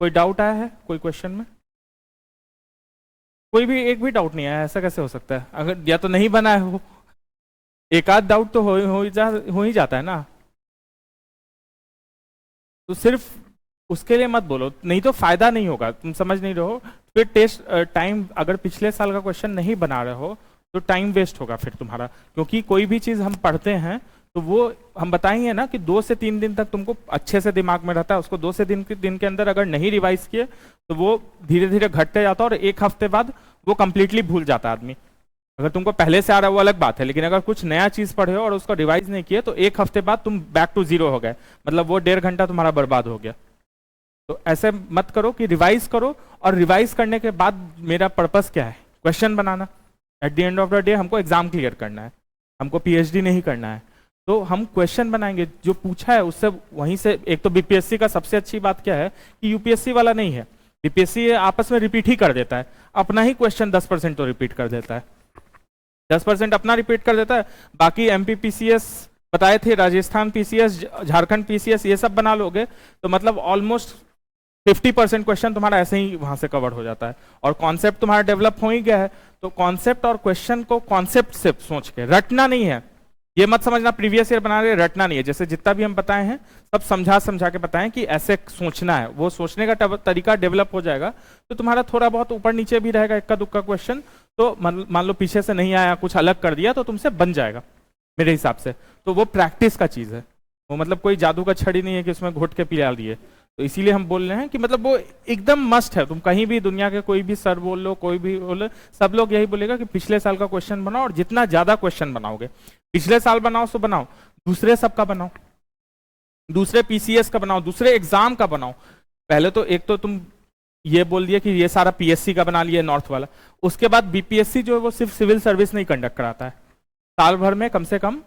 कोई डाउट आया है कोई क्वेश्चन में? कोई भी एक भी डाउट नहीं आया, ऐसा कैसे हो सकता है? अगर या तो नहीं बना है वो, एक आध डाउट तो हो ही जाता है ना। तो सिर्फ उसके लिए मत बोलो, नहीं तो फायदा नहीं होगा, तुम समझ नहीं रहे हो। फिर टेस्ट टाइम, अगर पिछले साल का क्वेश्चन नहीं बना रहे हो तो टाइम वेस्ट होगा फिर तुम्हारा। क्योंकि कोई भी चीज हम पढ़ते हैं तो वो हम बताएंगे ना कि 2 से 3 दिन तक तुमको अच्छे से दिमाग में रहता है, उसको 2 से दिन के अंदर अगर नहीं रिवाइज किए तो वो धीरे धीरे घटते जाता है और 1 हफ्ते बाद वो कंप्लीटली भूल जाता है आदमी। अगर तुमको पहले से आ रहा है वो अलग बात है, लेकिन अगर कुछ नया चीज पढ़े हो और उसको रिवाइज नहीं किए तो 1 हफ्ते बाद तुम बैक टू 0 हो गए, मतलब वो 1.5 घंटा तुम्हारा बर्बाद हो गया। तो ऐसे मत करो कि रिवाइज करो, और रिवाइज करने के बाद मेरा पर्पस क्या है? Question banana. At the end of the day हमको एग्जाम क्लियर करना है, हमको पीएचडी नहीं करना है। तो हम क्वेश्चन बनाएंगे जो पूछा है उससे, वहीं से। एक तो बीपीएससी का सबसे अच्छी बात क्या है कि यूपीएससी वाला नहीं है, बीपीएससी आपस में रिपीट ही कर देता है, अपना ही क्वेश्चन 10% तो रिपीट कर देता है, 10% अपना रिपीट कर देता है। बाकी एमपी पीसीएस बताए थे, राजस्थान पीसीएस, झारखंड पीसीएस, ये सब बना लोगे तो मतलब ऑलमोस्ट 50% क्वेश्चन तुम्हारा ऐसे ही वहां से कवर हो जाता है। और कॉन्सेप्ट तुम्हारा डेवलप हो ही गया है, तो कॉन्सेप्ट और क्वेश्चन को कॉन्सेप्ट से सोच के, रटना नहीं है। ये मत समझना प्रीवियस ईयर बना रहे, रटना नहीं है। जैसे जितना भी हम बताए हैं सब समझा के बताएं कि ऐसे सोचना है, वो सोचने का तरीका डेवलप हो जाएगा तो तुम्हारा थोड़ा बहुत ऊपर नीचे भी रहेगा, इक्का दुक्का क्वेश्चन तो मान लो पीछे से नहीं आया, कुछ अलग कर दिया तो तुमसे बन जाएगा मेरे हिसाब से। तो वो प्रैक्टिस का चीज है, वो मतलब कोई जादू का छड़ी नहीं है कि उसमें घुट के पिला दिए। तो इसीलिए हम बोल रहे हैं कि मतलब वो एकदम मस्ट है। तुम कहीं भी दुनिया के कोई भी सर बोल लो, कोई भी बोल लो, सब लोग यही बोलेगा कि पिछले साल का क्वेश्चन बनाओ, और जितना ज्यादा क्वेश्चन बनाओगे, पिछले साल बनाओ तो बनाओ, दूसरे सब का बनाओ, दूसरे पीसीएस का बनाओ, दूसरे एग्जाम का बनाओ। पहले तो एक तो तुम ये बोल दिया कि ये सारा पीएससी का बना लिया नॉर्थ वाला, उसके बाद बीपीएससी जो है वो सिर्फ सिविल सर्विस नहीं कंडक्ट कराता है, साल भर में कम से कम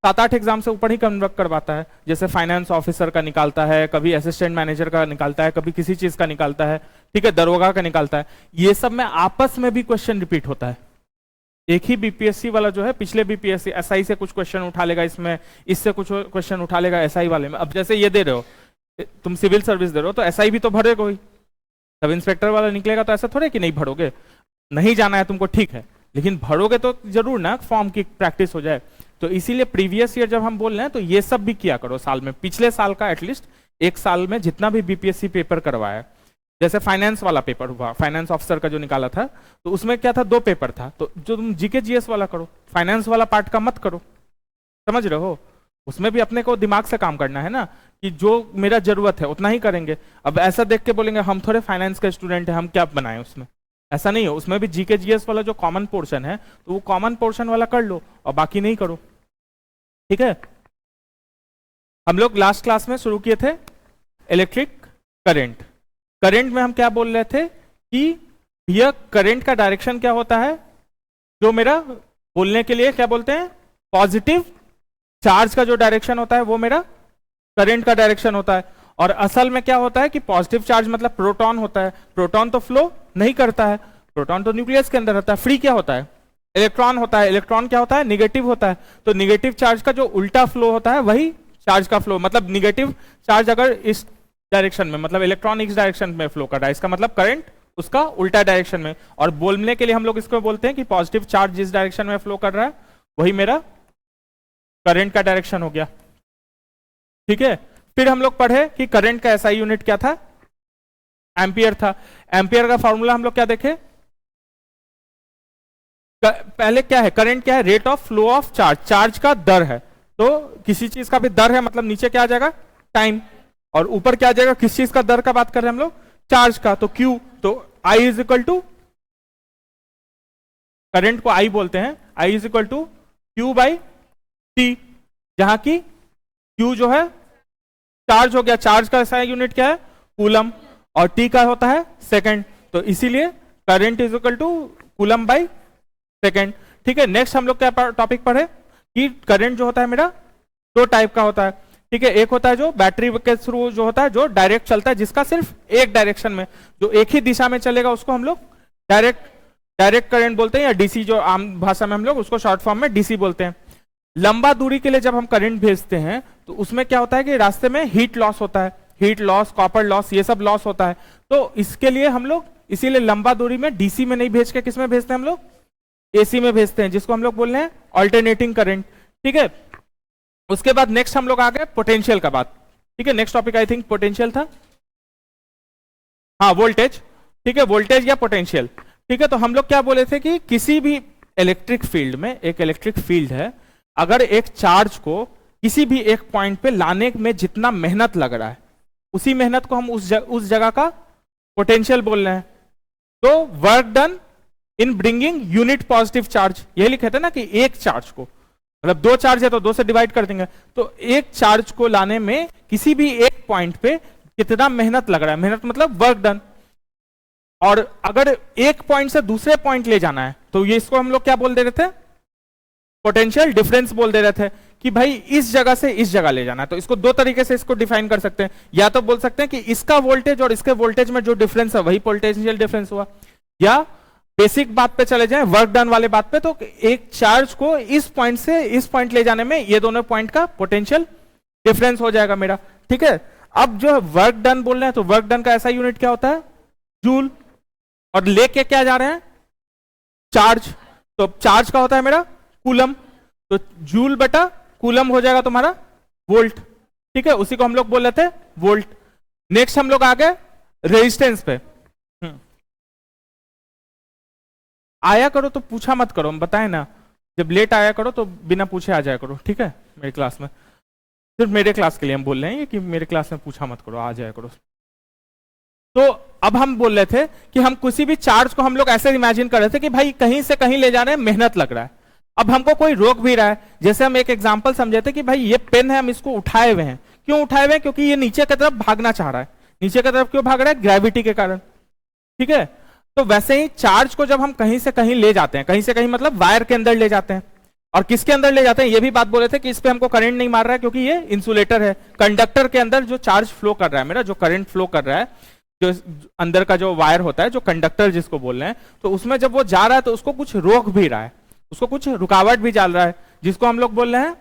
7-8 एग्जाम से ऊपर ही कंडक्ट करवाता है। जैसे फाइनेंस ऑफिसर का निकालता है, कभी असिस्टेंट मैनेजर का निकालता है, कभी किसी चीज का निकालता है, ठीक है, दरोगा का निकालता है। ये सब में आपस में भी क्वेश्चन रिपीट होता है। एक ही बीपीएससी वाला जो है, पिछले बीपीएससी एसआई से कुछ क्वेश्चन उठा लेगा, इसमें इससे कुछ क्वेश्चन उठा लेगा एसआई वाले में। अब जैसे ये दे रहे हो, तुम सिविल सर्विस दे रहे हो तो एसआई भी तो भरेगा ही, सब इंस्पेक्टर वाला निकलेगा तो ऐसा थोड़े कि नहीं भरोगे, नहीं जाना है तुमको ठीक है, लेकिन भरोगे तो जरूर ना, फॉर्म की प्रैक्टिस हो जाए। तो इसीलिए प्रीवियस ईयर जब हम बोल रहे हैं तो ये सब भी किया करो साल में, पिछले साल का एटलीस्ट एक साल में जितना भी बीपीएससी पेपर करवाया। जैसे फाइनेंस वाला पेपर हुआ, फाइनेंस ऑफिसर का जो निकाला था, तो उसमें क्या था, 2 पेपर था, तो जो तुम जीके जीएस वाला करो, फाइनेंस वाला पार्ट का मत करो, समझ रहे हो? उसमें भी अपने को दिमाग से काम करना है ना, कि जो मेरा जरूरत है उतना ही करेंगे। अब ऐसा देख के बोलेंगे हम थोड़े फाइनेंस के स्टूडेंट हैं, हम क्या बनाए उसमें, ऐसा नहीं हो। उसमें भी जीके जीएस वाला जो कॉमन पोर्शन है तो वो कॉमन पोर्शन वाला कर लो और बाकी नहीं करो, ठीक है। हम लोग लास्ट क्लास में शुरू किए थे इलेक्ट्रिक करंट। करंट में हम क्या बोल रहे थे कि यह करंट का डायरेक्शन क्या होता है, जो मेरा बोलने के लिए क्या बोलते हैं, पॉजिटिव चार्ज का जो डायरेक्शन होता है वो मेरा करंट का डायरेक्शन होता है। और असल में क्या होता है कि पॉजिटिव चार्ज मतलब प्रोटॉन होता है, प्रोटॉन तो फ्लो नहीं करता है, प्रोटॉन तो न्यूक्लियस के अंदर रहता है। फ्री क्या होता है, इलेक्ट्रॉन होता है, इलेक्ट्रॉन क्या होता है, निगेटिव होता है। तो निगेटिव चार्ज का जो उल्टा फ्लो होता है वही चार्ज का फ्लो, मतलब निगेटिव चार्ज अगर इस डायरेक्शन में, मतलब इलेक्ट्रॉन इस डायरेक्शन में फ्लो कर रहा है, इसका मतलब करंट उसका उल्टा डायरेक्शन में। और बोलने के लिए हम लोग इसको बोलते हैं कि पॉजिटिव चार्ज जिस डायरेक्शन में फ्लो कर रहा है वही मेरा करंट का डायरेक्शन हो गया, ठीक है। फिर हम लोग पढ़े कि करंट का एसआई यूनिट क्या था, एम्पियर था। एम्पियर का फॉर्मूला हम लोग क्या देखे, पहले क्या है, करंट क्या है, rate of flow of charge, charge का दर है। तो किसी चीज का भी दर है मतलब नीचे क्या आ जाएगा, टाइम, और ऊपर क्या आ जाएगा, किस चीज का दर का बात कर रहे हैं हम लोग, चार्ज का, तो Q। तो I is equal to, current को I बोलते हैं, I is equal to Q by T, जहां की Q जो है चार्ज हो गया, चार्ज का ऐसा यूनिट क्या है, कूलम, और T का होता है सेकंड। तो इसीलिए current is equal to coulomb by second, ठीक है। नेक्स्ट हम लोग क्या टॉपिक पढ़े कि करंट जो होता है मेरा 2 टाइप का होता है, ठीक है। एक होता है जो बैटरी के थ्रू जो होता है, जो डायरेक्ट चलता है, जिसका सिर्फ एक डायरेक्शन में, जो एक ही दिशा में चलेगा, उसको हम लोग डायरेक्ट करंट बोलते हैं, या डीसी जो आम भाषा में हम लोग उसको शॉर्ट फॉर्म में डीसी बोलते हैं। लंबा दूरी के लिए जब हम करंट भेजते हैं तो उसमें क्या होता है कि रास्ते में हीट लॉस होता है, हीट लॉस, कॉपर लॉस, ये सब लॉस होता है। तो इसके लिए हम लोग इसीलिए लंबा दूरी में डीसी में नहीं भेज के किस में भेजते हैं हम लोग, एसी में भेजते हैं, जिसको हम लोग बोल रहे हैं ऑल्टरनेटिंग करंट। ठीक है, उसके बाद नेक्स्ट हम लोग आ गए पोटेंशियल का बात। ठीक है, next topic I think potential था, हाँ वोल्टेज। ठीक है, वोल्टेज या पोटेंशियल। ठीक है, तो हम लोग क्या बोले थे कि किसी भी इलेक्ट्रिक फील्ड में, एक इलेक्ट्रिक फील्ड है, अगर एक चार्ज को किसी भी एक पॉइंट पे लाने में जितना मेहनत लग रहा है, उसी मेहनत को हम उस जगह का पोटेंशियल बोल रहे हैं। तो work done in bringing unit positive charge, यही लिखे थे ना कि एक चार्ज को, मतलब दो चार्ज है तो दो से डिवाइड कर देंगे, तो एक चार्ज को लाने में किसी भी एक पॉइंट पे कितना मेहनत लग रहा है, मेहनत मतलब वर्क डन। और अगर एक पॉइंट से दूसरे पॉइंट ले जाना है तो ये इसको हम लोग क्या बोल दे रहे थे, पोटेंशियल डिफरेंस बोल दे रहे थे कि भाई इस जगह से इस जगह ले जाना है। तो इसको दो तरीके से इसको डिफाइन कर सकते हैं, या तो बोल सकते हैं कि इसका वोल्टेज और इसके वोल्टेज में जो डिफरेंस है वही पोटेंशियल डिफरेंस हुआ, या बेसिक बात पे चले जाएं, वर्क डन वाले बात पे, तो एक चार्ज को इस पॉइंट से इस पॉइंट ले जाने में ये दोनों पॉइंट का पोटेंशियल डिफरेंस हो जाएगा मेरा। ठीक है, अब जो वर्क डन बोल रहे हैं तो वर्क डन का ऐसा यूनिट क्या होता है, जूल, और लेके क्या जा रहे हैं, चार्ज, तो चार्ज का होता है मेरा कूलम, तो जूल बटा कूलम हो जाएगा तुम्हारा वोल्ट। ठीक है, उसी को हम लोग बोल रहे थे वोल्ट। नेक्स्ट हम लोग आ गए रेजिस्टेंस पे। आया करो तो पूछा मत करो, हम बताए ना, जब लेट आया करो तो बिना पूछे आ जाया करो। ठीक है, मेरे क्लास में, सिर्फ मेरे क्लास के लिए हम बोल रहे हैं कि मेरे क्लास में पूछा मत करो, आ जाया करो। तो अब हम बोल रहे थे कि हम किसी भी चार्ज को हम लोग ऐसे इमेजिन कर रहे थे कि भाई कहीं से कहीं ले जाने में मेहनत लग रहा है, अब हमको कोई रोक भी रहा है। जैसे हम एक एग्जांपल समझे थे कि भाई ये पेन है, हम इसको उठाए हुए हैं, क्यों उठाए हुए हैं, क्योंकि ये नीचे की तरफ भागना चाह रहा है। नीचे की तरफ क्यों भाग रहा है, ग्रेविटी के कारण। ठीक है, तो वैसे ही चार्ज को जब हम कहीं से कहीं ले जाते हैं, कहीं से कहीं मतलब वायर के अंदर ले जाते हैं, और किसके अंदर ले जाते हैं, ये भी बात बोले थे कि इस पे हमको करंट नहीं मार रहा है क्योंकि ये इंसुलेटर है। कंडक्टर के अंदर जो चार्ज फ्लो कर रहा है, मेरा जो करंट फ्लो कर रहा है, जो अंदर का जो वायर होता है, जो कंडक्टर जिसको बोल रहे हैं, तो उसमें जब वो जा रहा है तो उसको कुछ रोक भी रहा है, उसको कुछ रुकावट भी डाल रहा है, जिसको हम लोग बोल रहे हैं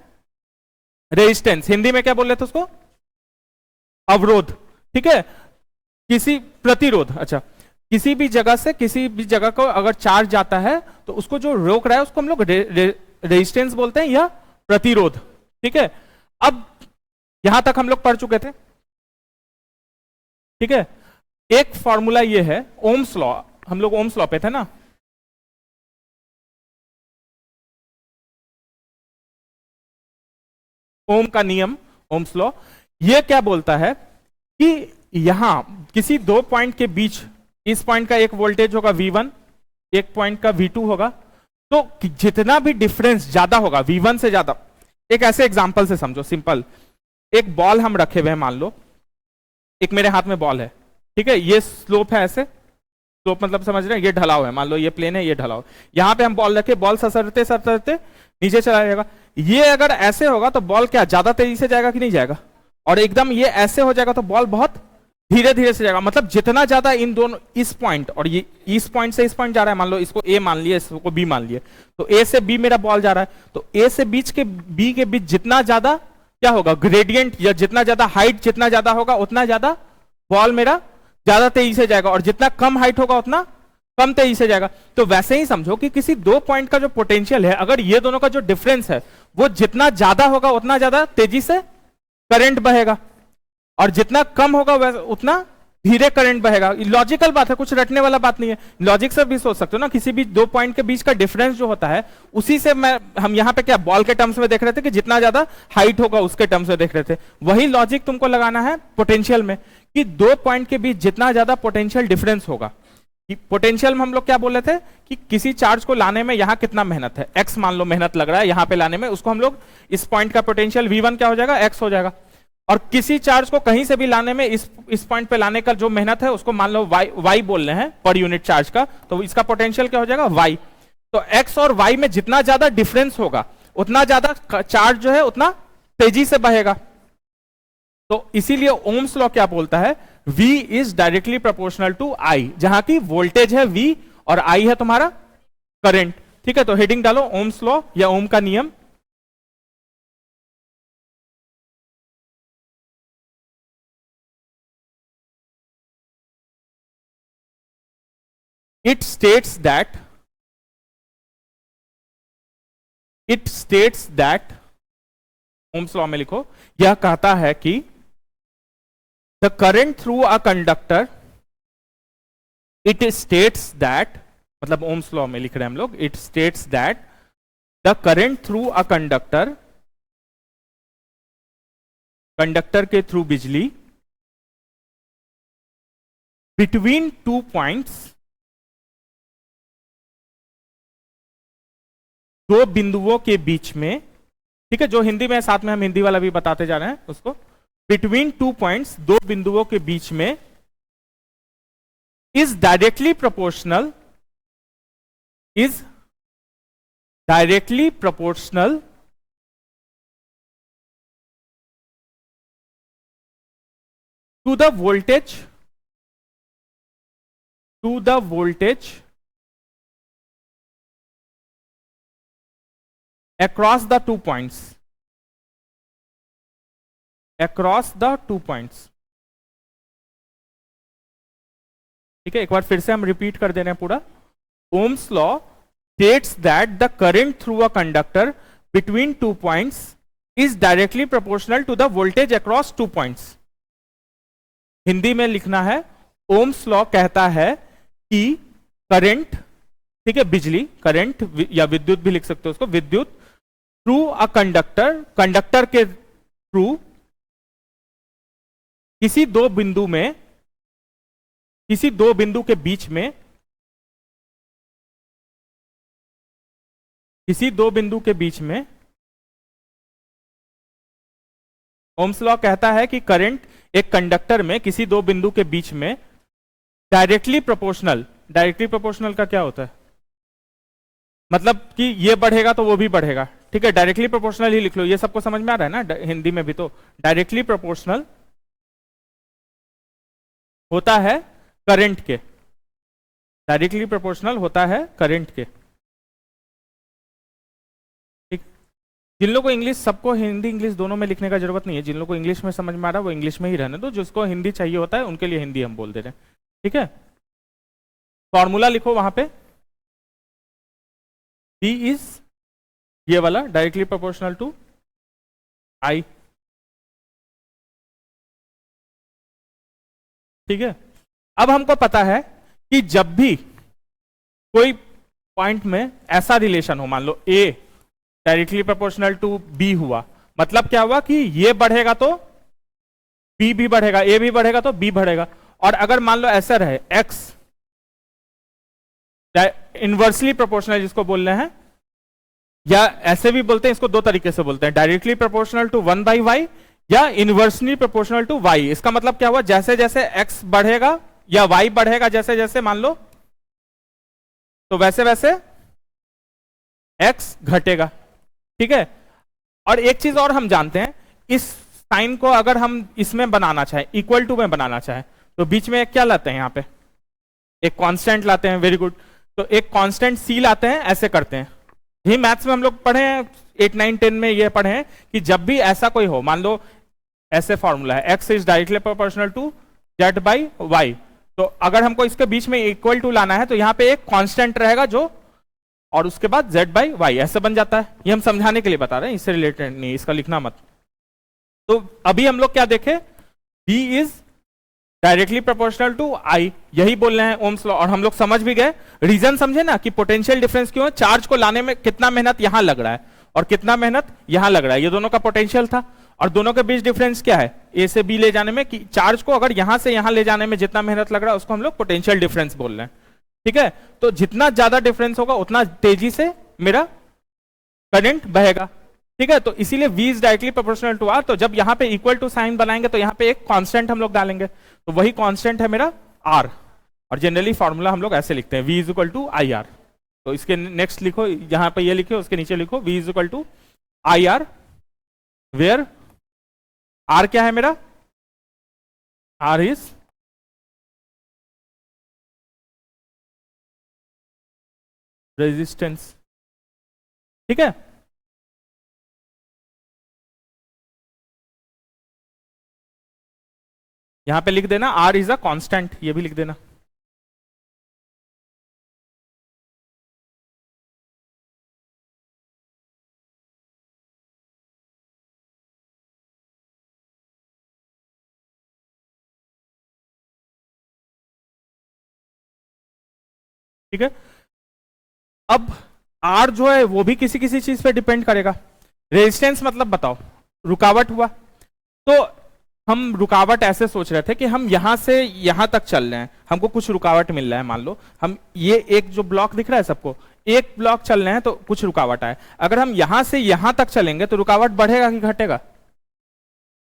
रेजिस्टेंस। हिंदी में क्या बोल रहे थे उसको, अवरोध। ठीक है, किसी प्रतिरोध, अच्छा, किसी भी जगह से किसी भी जगह को अगर चार्ज जाता है तो उसको जो रोक रहा है उसको हम लोग रेजिस्टेंस बोलते हैं या प्रतिरोध। ठीक है, अब यहां तक हम लोग पढ़ चुके थे। ठीक है, एक फॉर्मूला ये है ओम्स लॉ, हम लोग ओम्स लॉ पे थे ना, ओम का नियम, ओम्स लॉ, ये क्या बोलता है कि यहां किसी दो पॉइंट के बीच, इस पॉइंट का एक वोल्टेज होगा V1, एक पॉइंट का V2 होगा, तो जितना भी डिफरेंस ज्यादा होगा V1 से ज्यादा, एक ऐसे एग्जांपल से समझो, सिंपल, एक बॉल हम रखे हुए हैं, मान लो एक मेरे हाथ में बॉल है। ठीक है, ये स्लोप है, ऐसे स्लोप मतलब समझ रहे हैं, ये ढलाव है, मान लो ये प्लेन है, ये ढलाव, यहां पे हम बॉल रखे, बॉल ससरते ससरते नीचे चला जाएगा। ये अगर ऐसे होगा तो बॉल क्या ज्यादा तेजी से जाएगा कि नहीं जाएगा, और एकदम ये ऐसे हो जाएगा तो बॉल बहुत धीरे धीरे से जाएगा। मतलब जितना ज्यादा इन दोनों, इस पॉइंट और ये इस पॉइंट से इस पॉइंट जा रहा है, मान लो इसको ए मान लिया, इसको बी मान लिया, तो ए से बी मेरा बॉल जा रहा है, तो ए से बी के बीच जितना ज्यादा क्या होगा, ग्रेडियंट, या जितना ज्यादा हाइट जितना ज्यादा होगा उतना ज्यादा बॉल मेरा ज्यादा तेजी से जाएगा, और जितना कम हाइट होगा उतना कम तेजी से जाएगा। तो वैसे ही समझो कि किसी दो पॉइंट का जो पोटेंशियल है, अगर ये दोनों का जो डिफरेंस है वो जितना ज्यादा होगा उतना ज्यादा तेजी से करंट बहेगा, और जितना कम होगा उतना धीरे करंट बहेगा। लॉजिकल बात है, कुछ रटने वाला बात नहीं है, लॉजिक से भी सोच सकते हो ना। किसी भी दो पॉइंट के बीच का डिफरेंस जो होता है, उसी से हम यहाँ पे क्या बॉल के टर्म्स में देख रहे थे कि जितना ज्यादा हाइट होगा उसके टर्म्स में देख रहे थे, वही लॉजिक तुमको लगाना है पोटेंशियल में, कि दो पॉइंट के बीच जितना ज्यादा पोटेंशियल डिफरेंस होगा। पोटेंशियल में हम लोग क्या बोल रहे थे कि किसी चार्ज को लाने में यहां कितना मेहनत है, एक्स मान लो मेहनत लग रहा है यहां पे लाने में, उसको हम लोग इस पॉइंट का पोटेंशियल V1 क्या हो जाएगा, एक्स हो जाएगा। और किसी चार्ज को कहीं से भी लाने में इस पॉइंट पे लाने का जो मेहनत है उसको मान लो y बोल रहे हैं पर यूनिट चार्ज का, तो इसका पोटेंशियल क्या हो जाएगा, y। तो x और y में जितना ज्यादा डिफरेंस होगा उतना ज्यादा चार्ज जो है उतना तेजी से बहेगा। तो इसीलिए ओम्स लॉ क्या बोलता है, V is directly proportional to I, जहां की वोल्टेज है V और I है तुम्हारा करंट। ठीक है, तो हेडिंग डालो ओम्स लॉ या ओम का नियम। It states that Ohm's law में लिखो, यह कहता है कि the current through a conductor, it states that, मतलब ओम्स लॉ में लिख रहे हैं हम लोग, it states that the current through a conductor, conductor के थ्रू बिजली, बिटवीन 2 पॉइंट्स, दो बिंदुओं के बीच में, ठीक है, जो हिंदी में साथ में हम हिंदी वाला भी बताते जा रहे हैं उसको, बिटवीन 2 पॉइंट्स, दो बिंदुओं के बीच में, is directly proportional to the voltage across the 2 points, ठीक है, एक बार फिर से हम रिपीट कर दे रहे हैं पूरा। Ohm's law states that the current through a conductor between 2 points is directly proportional to the voltage across 2 points। Hindi में लिखना है, ओम्स लॉ कहता है कि करंट, ठीक है, बिजली, करंट या विद्युत भी लिख सकते हो उसको, विद्युत थ्रू अ कंडक्टर, कंडक्टर के थ्रू किसी दो बिंदु के बीच में, ओम्स लॉ कहता है कि करंट एक कंडक्टर में किसी दो बिंदु के बीच में डायरेक्टली प्रोपोर्शनल का क्या होता है, मतलब कि ये बढ़ेगा तो वो भी बढ़ेगा, ठीक है, डायरेक्टली प्रोपोर्शनल ही लिख लो, ये सबको समझ में आ रहा है ना हिंदी में भी, तो डायरेक्टली प्रोपोर्शनल होता है करंट के, डायरेक्टली प्रोपोर्शनल होता है करंट के, ठीक। जिन लोगों को इंग्लिश, सबको हिंदी इंग्लिश दोनों में लिखने का जरूरत नहीं है, जिन लोगों को इंग्लिश में समझ में आ रहा है वो इंग्लिश में ही रहने दो, जिसको हिंदी चाहिए होता है उनके लिए हिंदी हम बोल दे रहे हैं, ठीक है। फॉर्मूला लिखो वहां पे, B इज ये वाला डायरेक्टली प्रोपोर्शनल टू I, ठीक है। अब हमको पता है कि जब भी कोई पॉइंट में ऐसा रिलेशन हो, मान लो A directly proportional to B हुआ, मतलब क्या हुआ कि ये बढ़ेगा तो B भी बढ़ेगा, A भी बढ़ेगा तो B बढ़ेगा, और अगर मान लो ऐसा रहे X इनवर्सली प्रोपोर्शनल जिसको बोल रहे हैं, या ऐसे भी बोलते हैं, इसको दो तरीके से बोलते हैं, डायरेक्टली प्रोपोर्शनल टू 1/y या इनवर्सली प्रोपोर्शनल टू y। इसका मतलब क्या हुआ, जैसे जैसे x बढ़ेगा या y बढ़ेगा, जैसे जैसे मान लो, तो वैसे वैसे x घटेगा, ठीक है। और एक चीज और हम जानते हैं, इस साइन को अगर हम इसमें बनाना चाहे, इक्वल टू में बनाना चाहे, तो बीच में एक क्या लाते हैं, यहां पे एक कांस्टेंट लाते हैं, वेरी गुड, तो एक कांस्टेंट c लाते हैं, ऐसे करते हैं। यही मैथ्स में हम लोग पढ़े हैं, 8, 9, 10 में ये पढ़े हैं कि जब भी ऐसा कोई हो, मान लो ऐसे फॉर्मूला है, x is directly proportional to z/y, तो अगर हमको इसके बीच में इक्वल टू लाना है तो यहां पे एक कांस्टेंट रहेगा जो, और उसके बाद z/y ऐसे बन जाता है। ये हम समझाने के लिए बता रहे हैं, इससे रिलेटेड नहीं, इसका लिखना मत। तो अभी हम लोग क्या देखे, B is directly proportional to I, यही बोल रहे हैं ओम्स लॉ, और हम लोग समझ भी गए, रीजन समझे ना कि पोटेंशियल डिफरेंस क्यों है, चार्ज को लाने में कितना मेहनत यहां लग रहा है और कितना मेहनत यहां लग रहा है, ये दोनों का पोटेंशियल था, और दोनों के बीच डिफरेंस क्या है, ए से बी ले जाने में, कि चार्ज को अगर यहां से यहां ले जाने में जितना मेहनत लग रहा है उसको हम लोग पोटेंशियल डिफरेंस बोल रहे हैं, ठीक है। तो जितना ज्यादा डिफरेंस होगा उतना तेजी से मेरा करंट बहेगा, ठीक है। तो इसीलिए V is directly proportional to R, तो जब यहां पे इक्वल टू साइन बनाएंगे तो यहां पे एक कांस्टेंट हम लोग डालेंगे, तो वही कांस्टेंट है मेरा R, और जनरली फॉर्मूला हम लोग ऐसे लिखते हैं, V is equal to IR। तो इसके नेक्स्ट लिखो, यहां पे ये लिखो, उसके नीचे लिखो V is equal to IR, where R क्या है मेरा, R इज रेजिस्टेंस, ठीक है। यहां पे लिख देना R इज अ कांस्टेंट, ये भी लिख देना। ठीक है। अब आर जो है वो भी किसी किसी चीज पे डिपेंड करेगा। रेजिस्टेंस मतलब बताओ, रुकावट हुआ, तो हम रुकावट ऐसे सोच रहे थे कि हम यहां से यहां तक चल रहे हैं, हमको कुछ रुकावट मिल रहा है, मान लो हम ये एक जो ब्लॉक दिख रहा है सबको, एक ब्लॉक चल रहे हैं तो कुछ रुकावट आए। अगर हम यहां से यहां तक चलेंगे तो रुकावट बढ़ेगा कि घटेगा?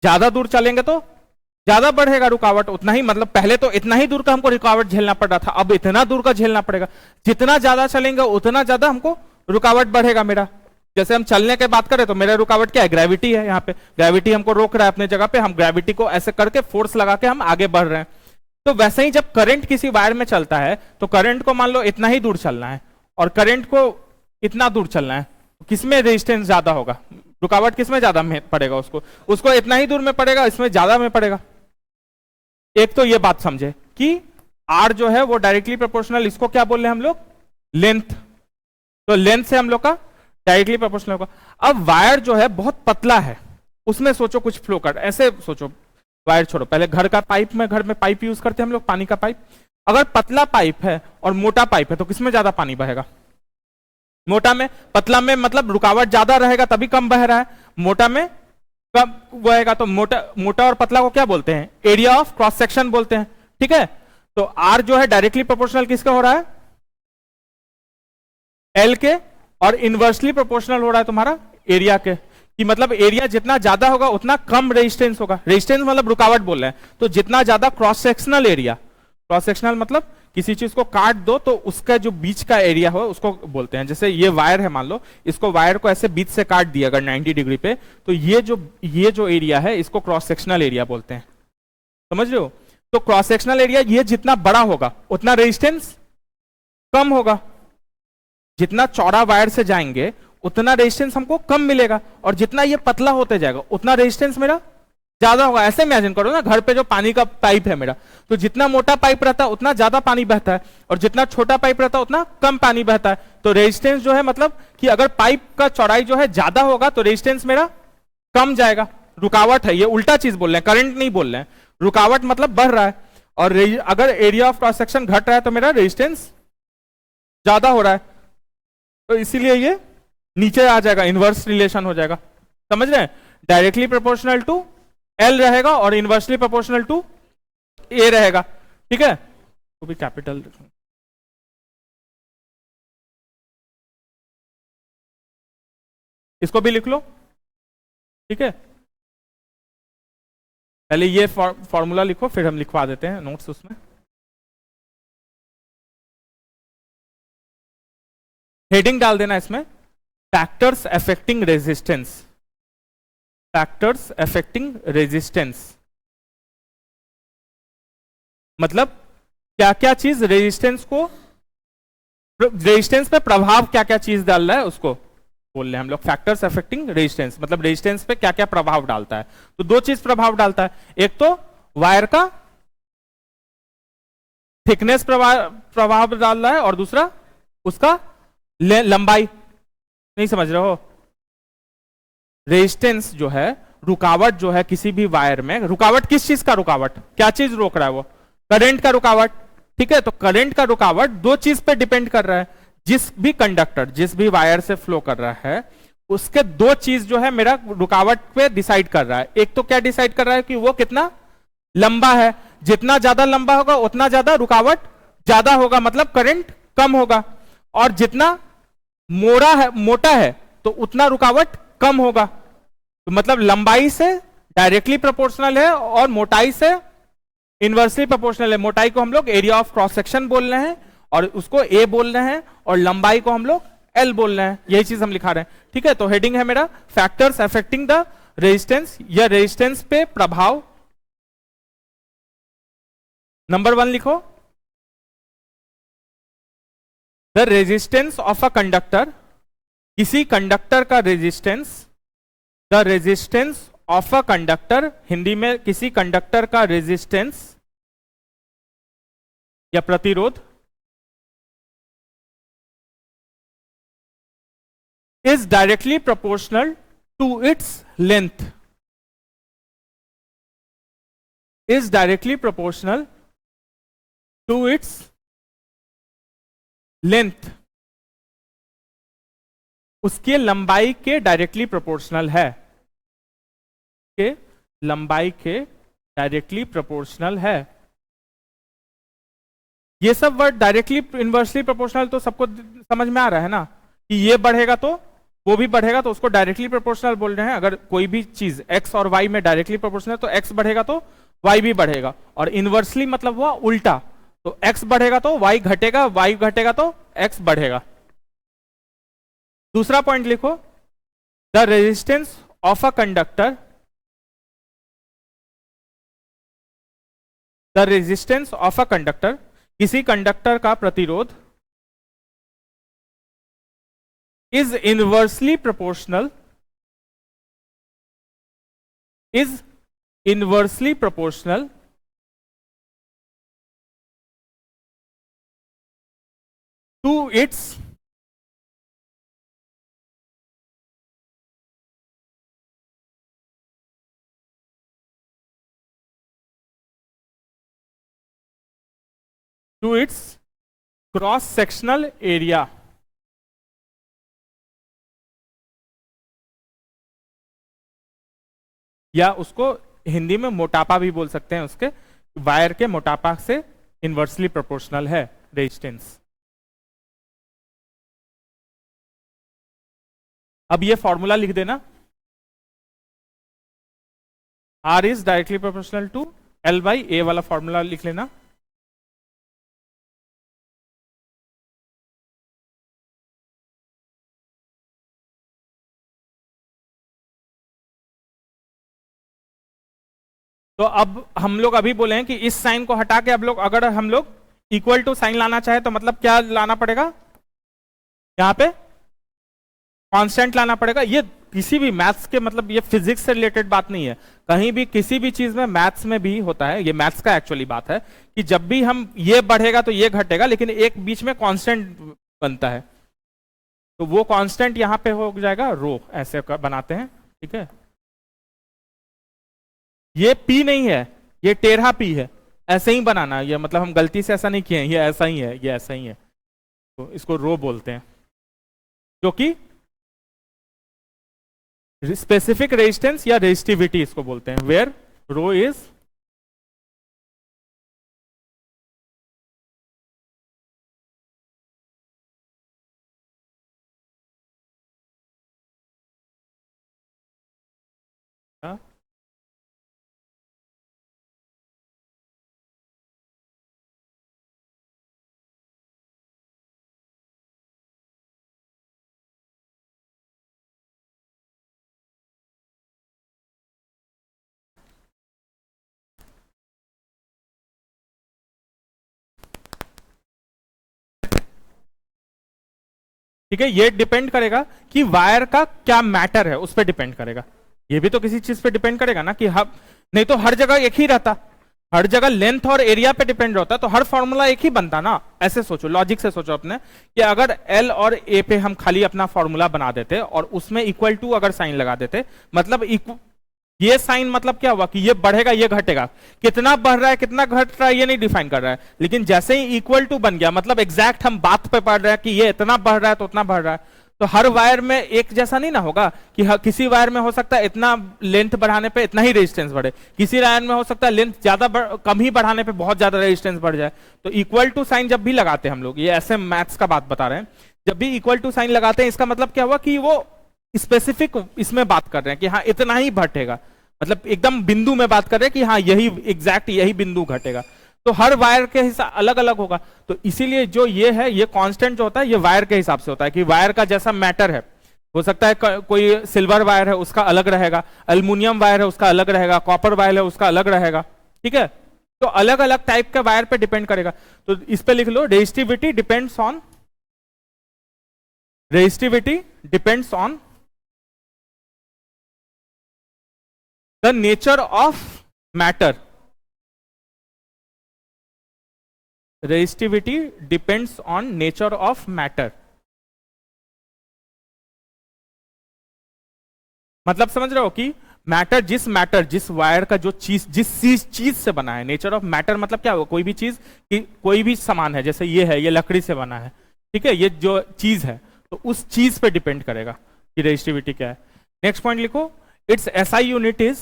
ज्यादा दूर चलेंगे तो ज्यादा बढ़ेगा रुकावट, उतना ही, मतलब पहले तो इतना ही दूर का हमको रुकावट झेलना पड़ रहा था, अब इतना दूर का झेलना पड़ेगा। जितना ज्यादा चलेंगे उतना ज्यादा हमको रुकावट बढ़ेगा मेरा। जैसे हम चलने की बात करें तो मेरा रुकावट क्या है? ग्रेविटी है। यहाँ पे ग्रेविटी हमको रोक रहा है अपने जगह पे, हम ग्रेविटी को ऐसे करके फोर्स लगा के हम आगे बढ़ रहे हैं। तो वैसे ही जब करंट किसी वायर में चलता है तो करंट को मान लो इतना ही दूर चलना है और करंट को इतना दूर चलना है, किसमें रेजिस्टेंस ज्यादा होगा? रुकावट किसमें ज्यादा में पड़ेगा? उसको इतना ही दूर में पड़ेगा, इसमें ज्यादा में पड़ेगा। एक तो ये बात समझे कि आर जो है वो डायरेक्टली प्रोपोर्शनल, इसको क्या बोल रहे हैं हम लोग? लेंथ। तो लेंथ से हम लोग का डायरेक्टली प्रोपोर्शनल होगा। अब वायर जो है बहुत पतला है, उसमें सोचो कुछ फ्लो कर, ऐसे सोचो, वायर छोड़ो, पहले घर का पाइप में, घर में पाइप यूज करते हैं हम लोग, पानी का पाइप। अगर पतला पाइप है और मोटा पाइप है तो किसमें ज्यादा पानी बहेगा? मोटा में। पतला में मतलब रुकावट ज्यादा रहेगा तभी कम बह रहा है, मोटा में कम बहेगा। तो मोटा और पतला को क्या बोलते हैं? एरिया ऑफ क्रॉस सेक्शन बोलते हैं, ठीक है। तो आर जो है डायरेक्टली प्रोपोर्शनल किसका हो रहा है? एल के, और इनवर्सली प्रोपोर्शनल हो रहा है तुम्हारा एरिया के। कि मतलब एरिया जितना ज्यादा होगा उतना कम रेजिस्टेंस होगा। रेजिस्टेंस मतलब रुकावट बोल रहे हैं, तो जितना ज्यादा cross sectional area, cross sectional मतलब किसी चीज को काट दो तो उसका जो बीच का एरिया हो उसको बोलते हैं। जैसे ये वायर है, मान लो इसको, वायर को ऐसे बीच से काट दिया अगर 90 डिग्री पे, तो ये जो एरिया है इसको क्रॉस सेक्शनल एरिया बोलते हैं, समझ रहे हो? तो क्रॉस सेक्शनल एरिया ये जितना बड़ा होगा उतना रेजिस्टेंस कम होगा। जितना चौड़ा वायर से जाएंगे उतना रेजिस्टेंस हमको कम मिलेगा, और जितना ये पतला होते जाएगा उतना रेजिस्टेंस मेरा ज्यादा होगा। ऐसे इमेजिन करो ना, घर पे जो पानी का पाइप है मेरा, तो जितना मोटा पाइप रहता है उतना ज्यादा पानी बहता है, और जितना छोटा पाइप रहता है उतना कम पानी बहता है। तो रेजिस्टेंस जो है, मतलब कि अगर पाइप का चौड़ाई जो है ज्यादा होगा तो रेजिस्टेंस मेरा कम जाएगा। रुकावट है, ये उल्टा चीज बोल रहे हैं, करंट नहीं बोल रहे हैं। रुकावट मतलब बढ़ रहा है, और अगर एरिया ऑफ क्रॉस सेक्शन घट रहा है तो मेरा रेजिस्टेंस ज्यादा हो रहा है, तो इसीलिए ये नीचे आ जाएगा, इनवर्स रिलेशन हो जाएगा। समझ रहे हैं? डायरेक्टली प्रोपोर्शनल टू एल रहेगा और इनवर्सली प्रोपोर्शनल टू ए रहेगा, ठीक है। तो भी कैपिटल, इसको भी लिख लो, ठीक है। पहले ये फॉर्मूला लिखो, फिर हम लिखवा देते हैं नोट्स उसमें। हेडिंग डाल देना इसमें, factors affecting resistance, factors affecting resistance. मतलब क्या क्या चीज रेजिस्टेंस को, रेजिस्टेंस पे प्रभाव क्या क्या चीज डाल रहा है उसको बोल रहे हैं हम लोग। फैक्टर्स अफेक्टिंग रेजिस्टेंस मतलब रेजिस्टेंस पे क्या क्या प्रभाव डालता है। तो दो चीज प्रभाव डालता है, एक तो वायर का थिकनेस प्रभाव डाल रहा है, और दूसरा उसका लंबाई। नहीं समझ रहे हो? रेजिस्टेंस जो है, रुकावट जो है किसी भी वायर में, रुकावट किस चीज का रुकावट, क्या चीज रोक रहा है? वो करंट का रुकावट, ठीक है। तो करंट का रुकावट दो चीज पे डिपेंड कर रहा है। जिस भी कंडक्टर, जिस भी वायर से फ्लो कर रहा है, उसके दो चीज जो है मेरा रुकावट पे डिसाइड कर रहा है। एक तो क्या डिसाइड कर रहा है कि वो कितना लंबा है, जितना ज्यादा लंबा होगा उतना ज्यादा रुकावट ज्यादा होगा, मतलब करंट कम होगा। और जितना मोटा है तो उतना रुकावट कम होगा। तो मतलब लंबाई से डायरेक्टली प्रोपोर्शनल है और मोटाई से इनवर्सली प्रोपोर्शनल है। मोटाई को हम लोग एरिया ऑफ क्रॉस सेक्शन बोल रहे हैं और उसको ए बोल रहे हैं, और लंबाई को हम लोग एल बोल रहे हैं। यही चीज हम लिखा रहे हैं, ठीक है। तो हेडिंग है मेरा फैक्टर्स अफेक्टिंग द रेजिस्टेंस, या रेजिस्टेंस पे प्रभाव। नंबर 1 लिखो, the resistance of a conductor, किसी कंडक्टर का resistance, the resistance of a conductor, Hindi में किसी कंडक्टर का रेजिस्टेंस या प्रतिरोध, is directly proportional to its length, is directly proportional to its length उसके लंबाई के डायरेक्टली प्रोपोर्शनल है, के लंबाई के डायरेक्टली प्रोपोर्शनल है। ये सब वर्ड डायरेक्टली इनवर्सली प्रोपोर्शनल तो सबको समझ में आ रहा है ना, कि ये बढ़ेगा तो वो भी बढ़ेगा, तो उसको डायरेक्टली प्रोपोर्शनल बोल रहे हैं। अगर कोई भी चीज x और y में डायरेक्टली प्रोपोर्शनल तो x बढ़ेगा तो y भी बढ़ेगा, और इनवर्सली मतलब हुआ उल्टा, तो x बढ़ेगा तो y घटेगा, y घटेगा तो x बढ़ेगा। दूसरा पॉइंट लिखो, the resistance of a conductor, the resistance of a conductor, किसी कंडक्टर का प्रतिरोध is inversely proportional, is inversely proportional to its cross sectional area. या उसको हिंदी में मोटापा भी बोल सकते हैं, उसके वायर के मोटापा से इनवर्सली प्रोपोर्शनल है रेजिस्टेंस। अब ये फॉर्मूला लिख देना, R is directly proportional to L by A वाला फॉर्मूला लिख लेना। तो अब हम लोग अभी बोले हैं कि इस साइन को हटा के अब लोग अगर हम लोग इक्वल टू साइन लाना चाहे तो मतलब क्या लाना पड़ेगा, यहां पे कांस्टेंट लाना पड़ेगा। ये किसी भी मैथ्स के मतलब ये फिजिक्स से रिलेटेड बात नहीं है, कहीं भी किसी भी चीज में मैथ्स में भी होता है, ये मैथ्स का एक्चुअली बात है कि जब भी हम ये बढ़ेगा तो ये घटेगा, लेकिन एक बीच में कांस्टेंट बनता है, तो वो कांस्टेंट यहां पे हो जाएगा रो, ऐसे बनाते हैं, ठीक है। ये P नहीं है, ये टेढ़ा P है, ऐसे ही बनाना, ये मतलब हम गलती से ऐसा नहीं किए हैं, ये ऐसा ही है, ये ऐसा ही है, तो इसको रो बोलते हैं, जो कि स्पेसिफिक रेजिस्टेंस या रेजिस्टिविटी इसको बोलते हैं, वेयर रो इज ठीक है। ये डिपेंड करेगा कि वायर का क्या मैटर है, उस पर डिपेंड करेगा। ये भी तो किसी चीज पे डिपेंड करेगा ना, कि नहीं तो हर जगह एक ही रहता, हर जगह लेंथ और एरिया पे डिपेंड रहता तो हर फॉर्मूला एक ही बनता ना। ऐसे सोचो, लॉजिक से सोचो अपने, कि अगर L और A पे हम खाली अपना फॉर्मूला बना देते और उसमें इक्वल टू अगर साइन लगा देते, मतलब ये साइन मतलब क्या हुआ कि ये बढ़ेगा ये घटेगा, कितना बढ़ रहा है कितना घट रहा है ये नहीं डिफाइन कर रहा है, लेकिन जैसे ही इक्वल टू बन गया मतलब एग्जैक्ट हम बात पे पढ़ रहे हैं कि ये इतना बढ़ रहा है तो उतना बढ़ रहा है, तो हर वायर में एक जैसा नहीं ना होगा कि किसी वायर में हो सकता है इतना लेंथ बढ़ाने पे इतना ही रेजिस्टेंस बढ़े, किसी वायर में हो सकता है लेंथ ज्यादा कम ही बढ़ाने पे बहुत ज्यादा रेजिस्टेंस बढ़ जाए। तो इक्वल टू साइन जब भी लगाते हैं हम लोग, ये ऐसे मैथ्स का बात बता रहे हैं, जब भी इक्वल टू साइन लगाते हैं इसका मतलब क्या हुआ कि वो स्पेसिफिक इसमें बात कर रहे हैं कि हाँ इतना ही घटेगा, मतलब एकदम बिंदु में बात कर रहे हैं कि हाँ यही एग्जैक्ट यही बिंदु घटेगा। तो हर वायर के हिसाब अलग अलग होगा, तो इसीलिए जो ये है ये कांस्टेंट जो होता है ये वायर के हिसाब से होता है, कि वायर का जैसा मैटर है, हो सकता है कोई सिल्वर वायर है उसका अलग रहेगा, एल्युमिनियम वायर है उसका अलग रहेगा, कॉपर वायर है उसका अलग रहेगा, ठीक है। तो अलग अलग टाइप के वायर पे डिपेंड करेगा। तो इस पे लिख लो, resistivity depends on, resistivity depends on the nature of matter, resistivity depends on nature of matter। मतलब समझ रहे हो कि मैटर जिस वायर का जो चीज जिस चीज से बना है, नेचर ऑफ मैटर मतलब क्या होगा, कोई भी चीज कोई भी सामान है, जैसे ये है ये लकड़ी से बना है, ठीक है, ये जो चीज है तो उस चीज पे डिपेंड करेगा कि रेजिस्टिविटी क्या है। नेक्स्ट पॉइंट लिखो, its SI unit is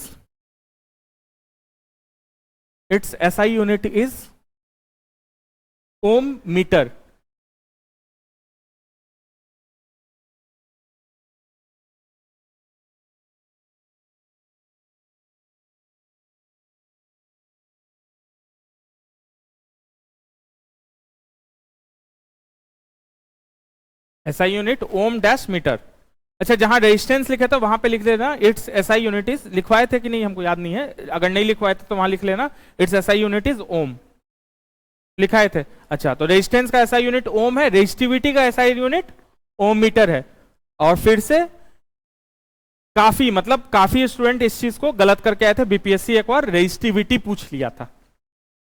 ohm metre. SI unit ohm dash metre. अच्छा, जहां रेजिस्टेंस लिखे था वहां पे लिख देना इट्स एसआई यूनिट इज, लिखवाए थे कि नहीं हमको याद नहीं है, अगर नहीं लिखवाए थे तो वहां लिख लेना इट्स एसआई यूनिट इज ओम, लिखाए थे। अच्छा, तो रेजिस्टेंस का एसआई यूनिट ओम है, रेजिस्टिविटी का एसआई यूनिट ओम मीटर है। और फिर से काफी स्टूडेंट इस चीज को गलत करके आए थे, बीपीएससी एक बार रेजिस्टिविटी पूछ लिया था,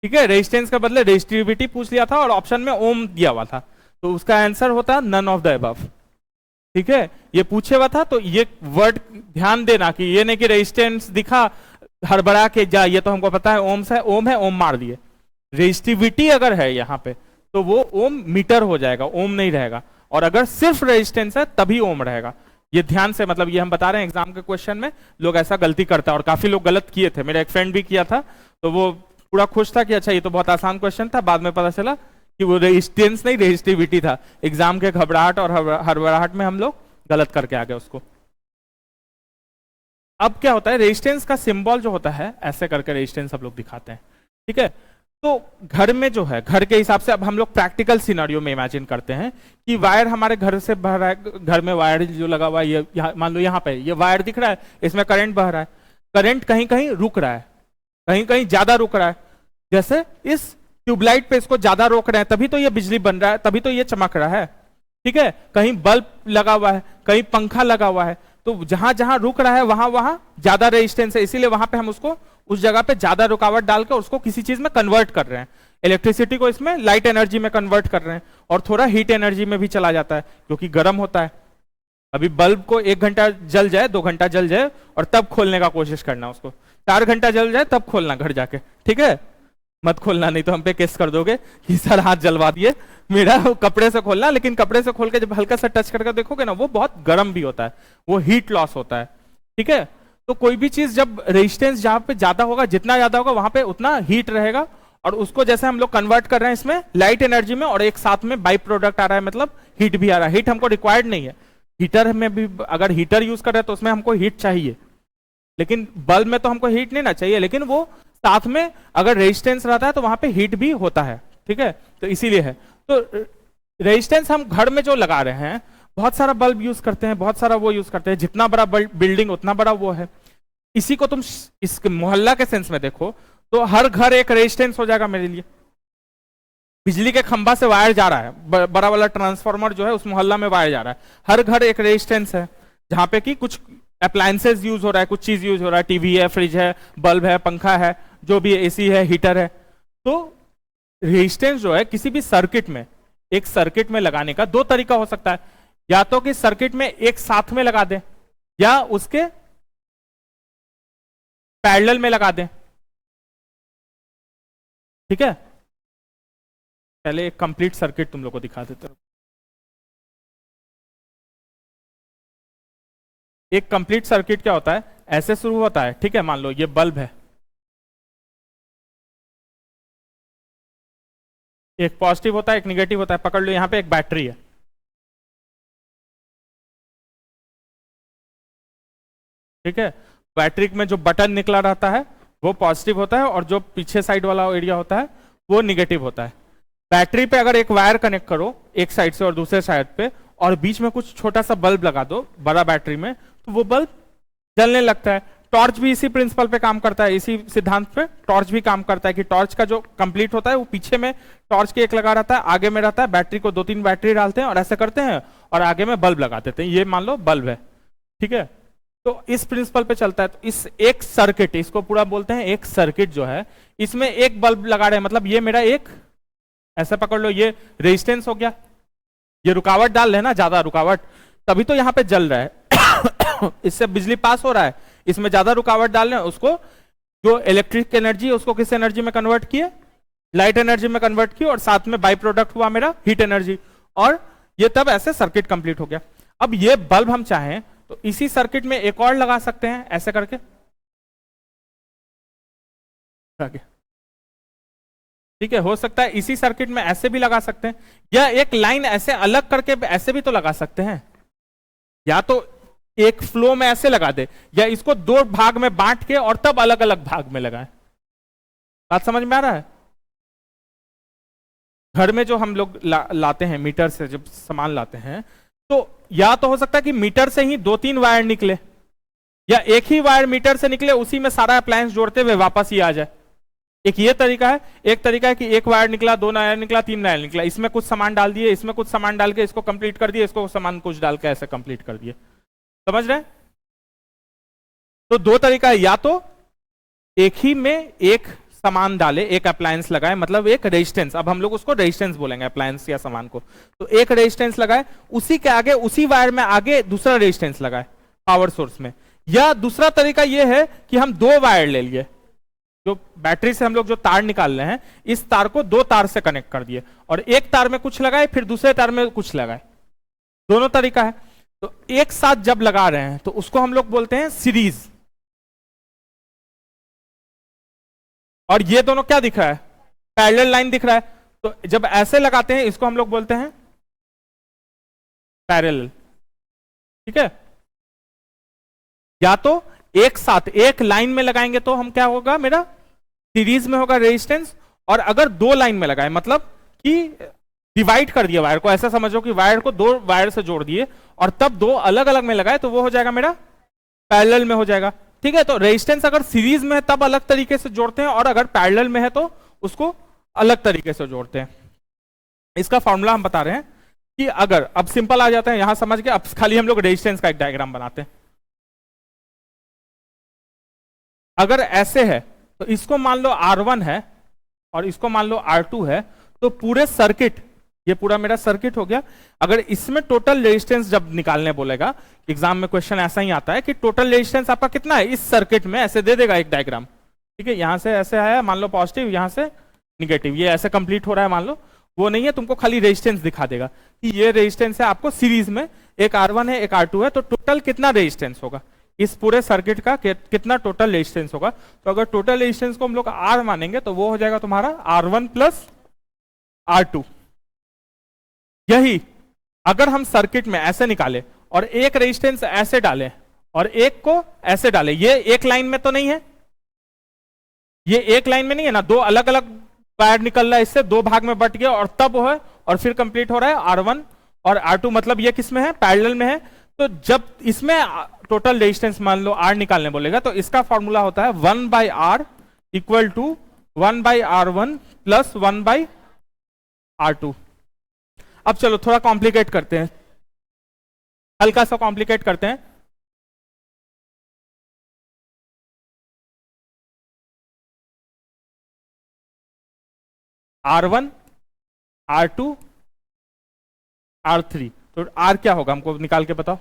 ठीक है, रेजिस्टेंस के बदले रेजिस्टिविटी पूछ लिया था और ऑप्शन में ओम दिया हुआ था, तो उसका आंसर होता नन ऑफ द अबव। ठीक है, ये पूछे हुआ था तो ये वर्ड ध्यान देना कि ये नहीं कि रेजिस्टेंस दिखा हड़बड़ा के जा, ये तो हमको पता है ओम से, ओम है ओम मार दिए। रेजिस्टिविटी अगर है यहाँ पे तो वो ओम मीटर हो जाएगा, ओम नहीं रहेगा, और अगर सिर्फ रेजिस्टेंस है तभी ओम रहेगा। ये ध्यान से, मतलब ये हम बता रहे हैं एग्जाम के क्वेश्चन में लोग ऐसा गलती करता है और काफी लोग गलत किए थे, मेरा एक फ्रेंड भी किया था, तो वो पूरा खुश था कि अच्छा ये तो बहुत आसान क्वेश्चन था, बाद में पता चला कि वो रेजिस्टेंस नहीं रेजिस्टिविटी था। एग्जाम के घबराहट और हड़बड़ाहट में हम लोग गलत करके आ गए उसको। अब क्या होता है, रेजिस्टेंस का सिंबल जो होता है ऐसे करके रेजिस्टेंस सब लोग दिखाते हैं, ठीक है। तो घर में जो है, घर के हिसाब से अब हम लोग प्रैक्टिकल सिनेरियो में इमेजिन करते हैं कि वायर हमारे घर से बह रहा है, घर में वायर जो लगा हुआ है, ये मान लो यहाँ पे ये वायर दिख रहा है, इसमें करंट बह रहा है, करंट कहीं कहीं रुक रहा है, कहीं कहीं ज्यादा रुक रहा है, जैसे इस ट्यूबलाइट पे इसको ज्यादा रोक रहे हैं तभी तो ये बिजली बन रहा है, तभी तो ये चमक रहा है, ठीक है। कहीं बल्ब लगा हुआ है, कहीं पंखा लगा हुआ है, तो जहां जहां रुक रहा है वहां वहां ज्यादा रेजिस्टेंस है, इसीलिए वहां पे हम उसको उस जगह पे ज्यादा रुकावट डालकर उसको किसी चीज में कन्वर्ट कर रहे हैं, इलेक्ट्रिसिटी को इसमें लाइट एनर्जी में कन्वर्ट कर रहे हैं, और थोड़ा हीट एनर्जी में भी चला जाता है क्योंकि गर्म होता है। अभी बल्ब को 1 घंटा जल जाए, 2 घंटा जल जाए और तब खोलने का कोशिश करना, उसको 4 घंटा जल जाए तब खोलना घर जाके, ठीक है, मत खोलना नहीं तो हम पे केस कर दोगे कि सर हाथ जलवा दिए मेरा। कपड़े से खोलना, लेकिन कपड़े से खोल के जब हल्का सा टच करके देखोगे ना वो बहुत गर्म भी होता है, वो हीट लॉस होता है, ठीक है। तो कोई भी चीज जब रेजिस्टेंस जहां पे ज्यादा होगा, जितना ज्यादा होगा वहां पे उतना हीट रहेगा, और उसको जैसे हम लोग कन्वर्ट कर रहे हैं इसमें लाइट एनर्जी में, और एक साथ में बाई प्रोडक्ट आ रहा है, मतलब हीट भी आ रहा है। हीट हमको रिक्वायर्ड नहीं है, हीटर में भी अगर हीटर यूज कर रहे हैं तो उसमें हमको हीट चाहिए, लेकिन बल्ब में तो हमको हीट नहीं ना चाहिए, लेकिन वो साथ में अगर रेजिस्टेंस रहता है तो वहां पे हीट भी होता है, ठीक है, तो इसीलिए है। तो रेजिस्टेंस हम घर में जो लगा रहे हैं, बहुत सारा बल्ब यूज करते हैं, बहुत सारा वो यूज करते हैं, जितना बड़ा बिल्डिंग उतना बड़ा वो है। इसी को तुम इस मोहल्ला के सेंस में देखो तो हर घर एक रेजिस्टेंस हो जाएगा मेरे लिए। बिजली के खंभा से वायर जा रहा है, बड़ा वाला ट्रांसफार्मर जो है उस मोहल्ला में वायर जा रहा है, हर घर एक रेजिस्टेंस है, जहां पे कि कुछ अप्लायंसेस यूज हो रहा है, कुछ चीज यूज हो रहा है, टीवी है, फ्रिज है, बल्ब है, पंखा है, जो भी एसी है, हीटर है। तो रेजिस्टेंस जो है किसी भी सर्किट में, एक सर्किट में लगाने का 2 तरीका हो सकता है, या तो कि सर्किट में एक साथ में लगा दें या उसके पैरेलल में लगा दें, ठीक है। पहले एक कंप्लीट सर्किट तुम लोग को दिखा देते हैं। एक कंप्लीट सर्किट क्या होता है, ऐसे शुरू होता है, ठीक है, मान लो ये बल्ब है, एक पॉजिटिव होता है एक निगेटिव होता है, पकड़ लो यहां पे एक बैटरी है, ठीक है। बैटरी में जो बटन निकला रहता है वो पॉजिटिव होता है और जो पीछे साइड वाला एरिया होता है वो निगेटिव होता है। बैटरी पे अगर एक वायर कनेक्ट करो एक साइड से और दूसरे साइड पे, और बीच में कुछ छोटा सा बल्ब लगा दो बड़ा बैटरी में, तो वो बल्ब जलने लगता है। टॉर्च भी इसी प्रिंसिपल पे काम करता है, इसी सिद्धांत पे टॉर्च भी काम करता है कि टॉर्च का जो कंप्लीट होता है वो पीछे में टॉर्च के एक लगा रहता है, आगे में रहता है, बैटरी को 2-3 बैटरी डालते हैं और ऐसे करते हैं और आगे में बल्ब लगा देते हैं, ये मान लो बल्ब है, ठीक है। तो इस प्रिंसिपल पे चलता है। तो इस एक सर्किट, इसको पूरा बोलते हैं एक सर्किट जो है, इसमें एक बल्ब लगा रहे हैं, मतलब ये मेरा एक, ऐसे पकड़ लो ये रेजिस्टेंस हो गया, ये रुकावट डाल रहे हैं ना, ज्यादा रुकावट, तभी तो यहाँ पे जल रहा है इससे बिजली पास हो रहा है, इसमें ज्यादा रुकावट डाल रहे हैं, उसको जो इलेक्ट्रिक एनर्जी है उसको किस एनर्जी में कन्वर्ट किए, लाइट एनर्जी में कन्वर्ट किए, और साथ में बाई प्रोडक्ट हुआ मेरा हीट एनर्जी। और ये तब ऐसे सर्किट कंप्लीट हो गया। अब ये बल्ब हम चाहें तो इसी सर्किट में एक और लगा सकते हैं ऐसे करके, ठीक है। हो सकता है इसी सर्किट में ऐसे भी लगा सकते हैं, या एक लाइन ऐसे अलग करके ऐसे भी तो लगा सकते हैं, या तो एक फ्लो में ऐसे लगा दे, या इसको दो भाग में बांट के और तब अलग अलग भाग में लगाए। बात समझ में आ रहा है? घर में जो हम लोग लाते हैं मीटर से जब सामान लाते हैं, तो या तो हो सकता है कि मीटर से ही दो तीन वायर निकले, या एक ही वायर मीटर से निकले, उसी में सारा अप्लायंस जोड़ते हुए वापस ही आ जाए। एक ये तरीका है। एक तरीका है कि एक वायर निकला, दो वायर निकला, तीन वायर निकला, इसमें कुछ सामान डाल दिए, इसमें कुछ सामान डाल के इसको कंप्लीट कर दिए, इसको सामान कुछ डाल के ऐसे कंप्लीट कर दिए। समझ रहे हैं? तो दो तरीका है, या तो एक ही में एक सामान डाले, एक अप्लायंस लगाए, मतलब एक रेजिस्टेंस, अब हम लोग उसको रेजिस्टेंस बोलेंगे अप्लायंस या सामान को, तो एक रेजिस्टेंस लगाए, उसी के आगे उसी वायर में आगे दूसरा रेजिस्टेंस लगाए पावर सोर्स में। या दूसरा तरीका यह है कि हम दो वायर ले लिए, जो बैटरी से हम लोग जो तार निकाल रहे हैं, इस तार को दो तार से कनेक्ट कर दिए, और एक तार में कुछ लगाए फिर दूसरे तार में कुछ लगाए। दोनों तरीका है। तो एक साथ जब लगा रहे हैं तो उसको हम लोग बोलते हैं सीरीज। और ये दोनों क्या दिख रहा है? पैरेलल लाइन दिख रहा है। तो जब ऐसे लगाते हैं इसको हम लोग बोलते हैं पैरेलल। ठीक है। या तो एक साथ एक लाइन में लगाएंगे तो हम क्या होगा, मेरा सीरीज में होगा रेजिस्टेंस। और अगर दो लाइन में लगाए, मतलब कि डिवाइड कर दिया वायर को, ऐसा समझो कि वायर को दो वायर से जोड़ दिए और तब दो अलग अलग में लगाए, तो वो हो जाएगा मेरा पैरेलल में हो जाएगा। ठीक है। तो रेजिस्टेंस अगर सीरीज में है तब अलग तरीके से जोड़ते हैं, और अगर पैरेलल में है तो उसको अलग तरीके से जोड़ते हैं। इसका फॉर्मूला हम बता रहे हैं कि अगर, अब सिंपल आ जाता है यहां समझ के, अब खाली हम लोग रेजिस्टेंस का एक डायग्राम बनाते हैं। अगर ऐसे है तो इसको मान लो R1 है और इसको मान लो R2 है, तो पूरे सर्किट, ये पूरा मेरा सर्किट हो गया। अगर इसमें टोटल रेजिस्टेंस जब निकालने बोलेगा, एग्जाम में क्वेश्चन ऐसा ही आता है कि टोटल रेजिस्टेंस आपका कितना है इस सर्किट में, ऐसे दे देगा एक डायग्राम। ठीक है। यहां से ऐसे आया, मान लो पॉजिटिव, यहां से निगेटिव, ये ऐसे कंप्लीट हो रहा है मान लो। वो नहीं है, तुमको खाली रेजिस्टेंस दिखा देगा कि ये रेजिस्टेंस है आपको सीरीज में, एक R1 है एक R2 है, तो टोटल कितना रेजिस्टेंस होगा इस पूरे सर्किट का, कितना टोटल रेजिस्टेंस होगा। तो अगर टोटल रेजिस्टेंस को हम लोग R मानेंगे तो वो हो जाएगा तुम्हारा R1 प्लस R2। यही अगर हम सर्किट में ऐसे निकाले और एक रेजिस्टेंस ऐसे डाले और एक को ऐसे डाले, ये एक लाइन में तो नहीं है, ये एक लाइन में नहीं है ना, दो अलग अलग वायर निकल रहा है, इससे दो भाग में बट गया और तब है और फिर कंप्लीट हो रहा है R1 और R2, मतलब ये किस में है, पैरेलल में है। तो जब इसमें टोटल रेजिस्टेंस मान लो R निकालने बोलेगा, तो इसका फॉर्मूला होता है 1/R equal to 1/R1 plus 1/R2। अब चलो थोड़ा कॉम्प्लिकेट करते हैं, हल्का सा कॉम्प्लिकेट करते हैं। R1 R2 R3, तो R क्या होगा हमको निकाल के बताओ।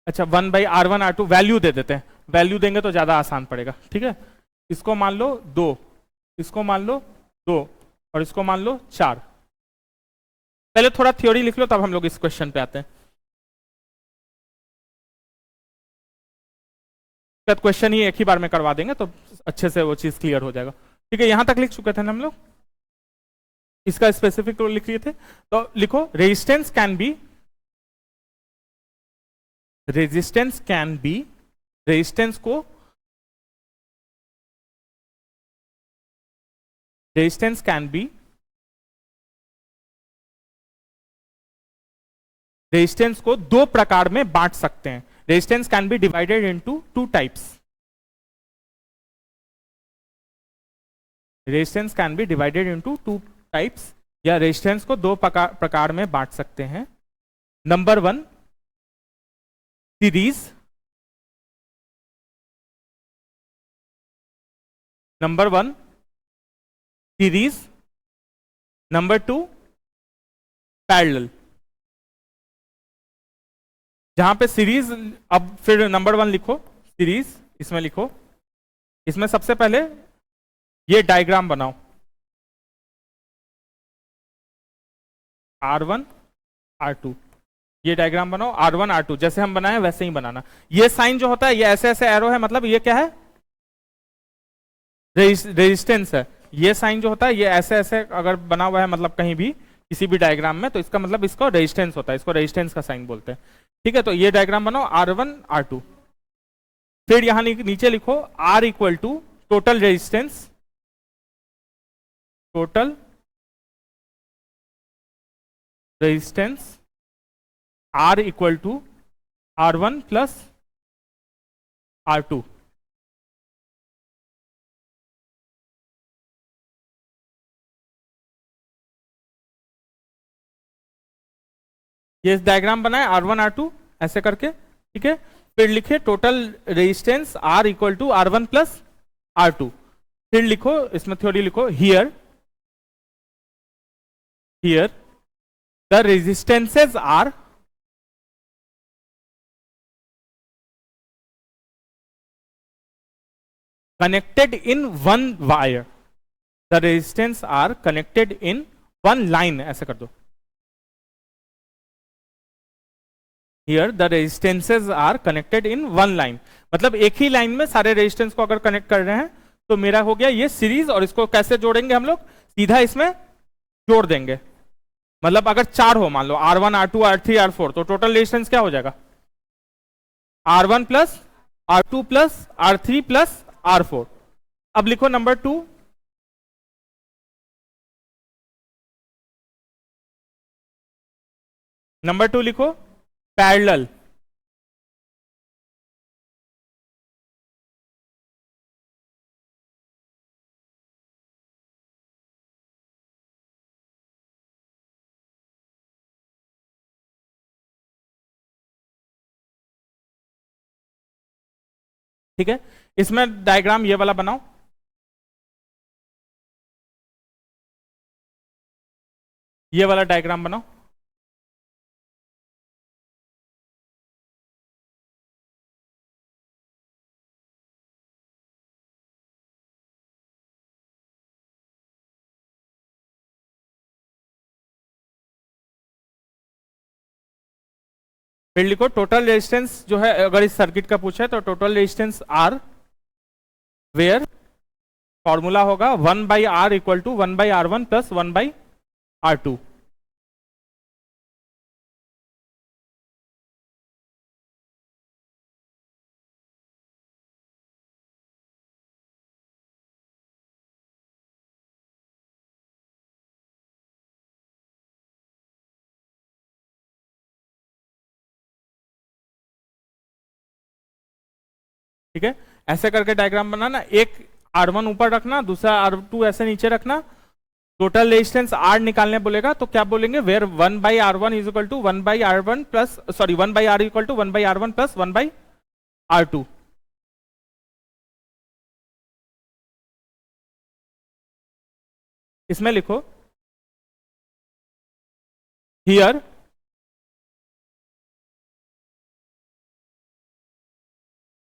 अच्छा 1/R1 R2 वैल्यू दे देते हैं, वैल्यू देंगे तो ज्यादा आसान पड़ेगा। ठीक है। इसको मान लो 2, इसको मान लो 2 और इसको मान लो 4। पहले थोड़ा थ्योरी लिख लो तब हम लोग इस क्वेश्चन पे आते हैं। क्वेश्चन ही एक ही बार में करवा देंगे तो अच्छे से वो चीज क्लियर हो जाएगा। ठीक है। यहां तक लिख चुके थे ना हम लोग, इसका स्पेसिफिक लिख लिए थे, तो लिखो resistance can be, resistance can be, resistance को, रेजिस्टेंस कैन बी, रेजिस्टेंस को दो प्रकार में बांट सकते हैं। Resistance can be divided into two types, resistance can be divided into two types, या रेजिस्टेंस को दो प्रकार में बांट सकते हैं। Number 1 series, number 1 series, number 2 parallel. जहां पे सीरीज, अब फिर नंबर 1 लिखो सीरीज, इसमें लिखो, इसमें सबसे पहले ये डायग्राम बनाओ, R1 R2, ये डायग्राम बनाओ R1 R2, जैसे हम बनाए वैसे ही बनाना। ये साइन जो होता है ये ऐसे ऐसे एरो है, मतलब ये क्या है, रेजिस्टेंस है। ये साइन जो होता है ये ऐसे ऐसे अगर बना हुआ है मतलब कहीं भी किसी भी डायग्राम में, तो इसका मतलब इसको रेजिस्टेंस होता है, इसको रेजिस्टेंस का साइन बोलते हैं। ठीक है, तो ये डायग्राम बनाओ R1 R2, फिर यहां नीचे लिखो R equal to total resistance, total resistance R equal to R1 plus R2। ये डायग्राम बनाए R1 R2 ऐसे करके, ठीक है। फिर लिखे total resistance R equal to R1 plus R2, फिर लिखो इसमें थ्योरी लिखो, here the resistances are connected in one wire, the resistance are connected in one line, ऐसे कर दो। Here the resistances are connected in one line, मतलब एक ही line में सारे रेजिस्टेंस को अगर कनेक्ट कर रहे हैं तो मेरा हो गया ये सीरीज, और इसको कैसे जोड़ेंगे हम लोग, सीधा इसमें जोड़ देंगे। मतलब अगर 4 हो, मान लो R1 R2 R3 R4, तो टोटल रेजिस्टेंस क्या हो जाएगा, R1 plus R2 plus R3 plus R4। अब लिखो नंबर 2, नंबर 2 लिखो पैरेलल, ठीक है। इसमें डायग्राम ये वाला बनाओ, ये वाला डायग्राम बनाओ, फिर लिखो टोटल रेजिस्टेंस जो है, अगर इस सर्किट का पूछे तो total resistance R, where formula होगा 1/R equal to 1/R1 plus 1/R2। ठीक है, ऐसे करके डायग्राम बनाना, एक R1 ऊपर रखना, दूसरा R2 ऐसे नीचे रखना। टोटल रेजिस्टेंस R निकालने बोलेगा तो क्या बोलेंगे, where 1/R1 is equal to 1/R1 plus, sorry 1/R equal to 1/R1 plus 1/R2। इसमें लिखो here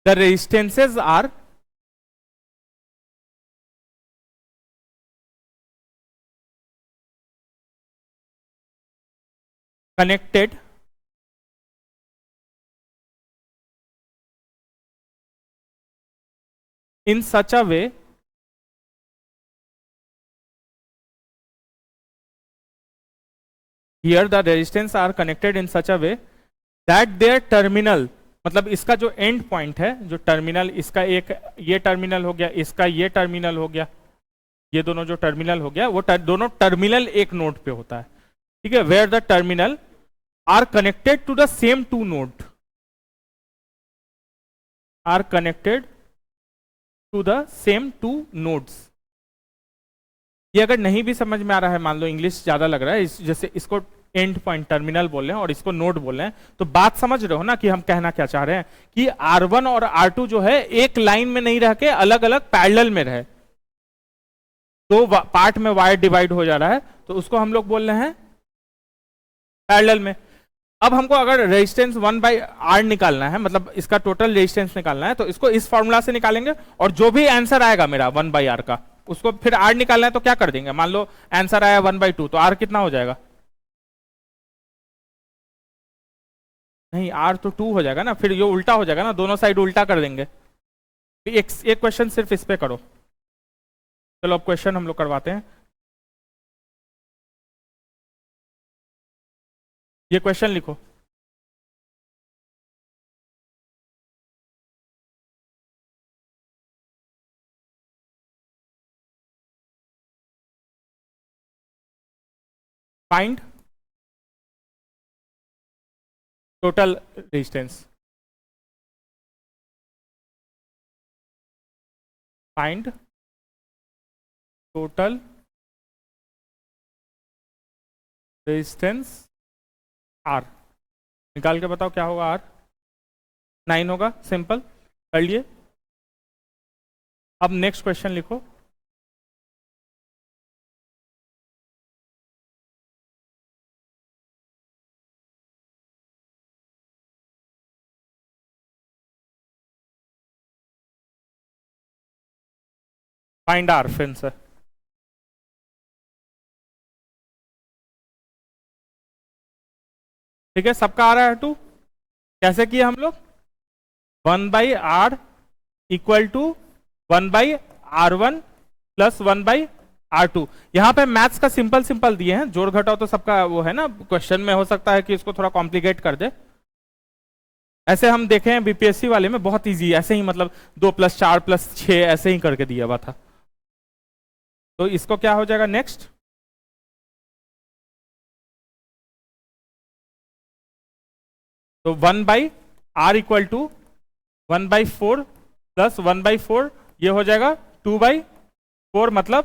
the resistances are connected in such a way here the resistance are connected in such a way that their terminal, मतलब इसका जो and point है, जो terminal, इसका एक ये टर्मिनल हो गया, इसका ये टर्मिनल हो गया, ये दोनों जो टर्मिनल हो गया वो दोनों टर्मिनल एक नोड पे होता है, ठीक है। Where the terminal are connected to the same to node, are connected to the same to nodes. ये अगर नहीं भी समझ में आ रहा है, मान लो इंग्लिश ज्यादा लग रहा है, जैसे इसको एंड पॉइंट टर्मिनल बोल रहे हैं और इसको नोड बोल रहे हैं, तो बात समझ रहे हो ना कि हम कहना क्या चाह रहे हैं, कि R1 और R2 जो है एक लाइन में नहीं रह के अलग अलग पैरेलल में रहे, तो पार्ट में वायर डिवाइड हो जा रहा है, तो उसको हम लोग बोल रहे हैं पैरेलल में। अब हमको अगर रेजिस्टेंस 1/R निकालना है, मतलब इसका टोटल रेजिस्टेंस निकालना है, तो इसको इस फॉर्मूला से निकालेंगे और जो भी आंसर आएगा मेरा 1/R का, उसको फिर आर निकालना है तो क्या कर देंगे, मान लो आंसर आया 1/2, तो आर कितना हो जाएगा, नहीं आर तो 2 हो जाएगा ना, फिर ये उल्टा हो जाएगा ना, दोनों साइड उल्टा कर देंगे। एक क्वेश्चन सिर्फ इस पे करो। चलो अब क्वेश्चन हम लोग करवाते हैं। ये क्वेश्चन लिखो। Find total resistance, find total resistance R, निकाल के बताओ क्या होगा, आर 9 होगा, सिंपल कर लिए। अब नेक्स्ट क्वेश्चन लिखो। फाइंड आर फिर से, ठीक है, सबका आ रहा है 2, कैसे किए हम लोग, 1/r equal to 1/r1 plus 1/r2। यहाँ पे मैथ्स का सिंपल सिंपल दिए हैं, जोड़ घटाओ तो सबका वो है ना, क्वेश्चन में हो सकता है कि इसको थोड़ा कॉम्प्लिकेट कर दे। ऐसे हम देखे हैं बीपीएससी वाले में बहुत इजी, ऐसे ही मतलब 2+4+6 ऐसे ही करके दिया हुआ था। तो इसको क्या हो जाएगा नेक्स्ट, तो 1/r इक्वल टू 1/4 प्लस 1/4, ये हो जाएगा 2/4, मतलब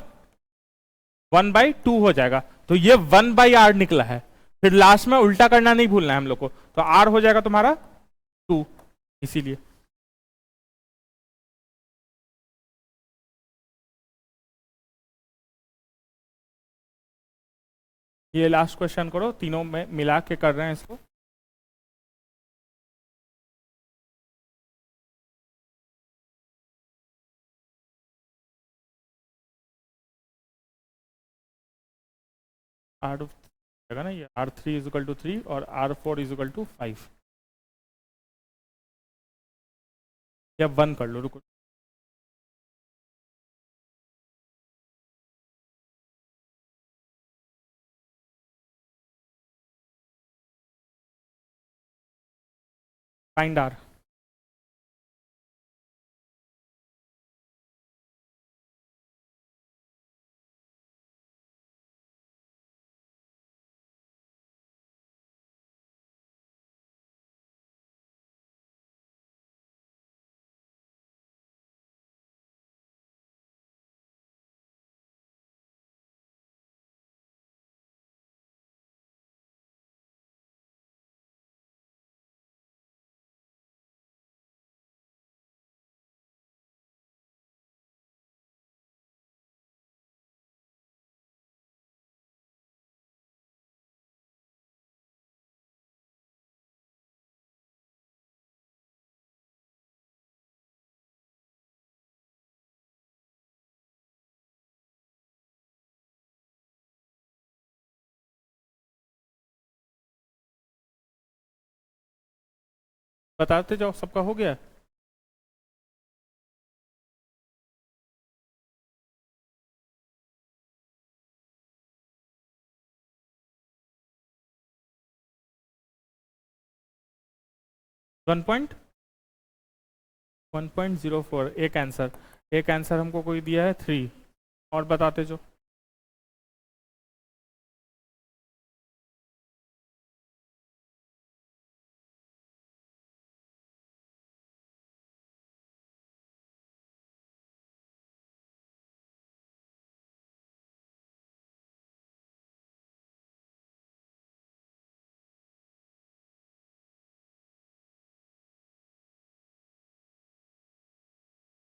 1/2 हो जाएगा। तो ये 1/r निकला है, फिर लास्ट में उल्टा करना नहीं भूलना है हम लोग को, तो r हो जाएगा तुम्हारा 2, इसीलिए। ये लास्ट क्वेश्चन करो, तीनों में मिला के कर रहे हैं इसको। आर जाएगा ना, ये R3 इज इक्वल टू 3 और R4 इज इक्वल टू 5, या 1 कर लो, रुको। फाइंड आर, बताते जाओ, सबका हो गया। 1.04, एक आंसर, एक आंसर हमको कोई दिया है 3, और बताते जो।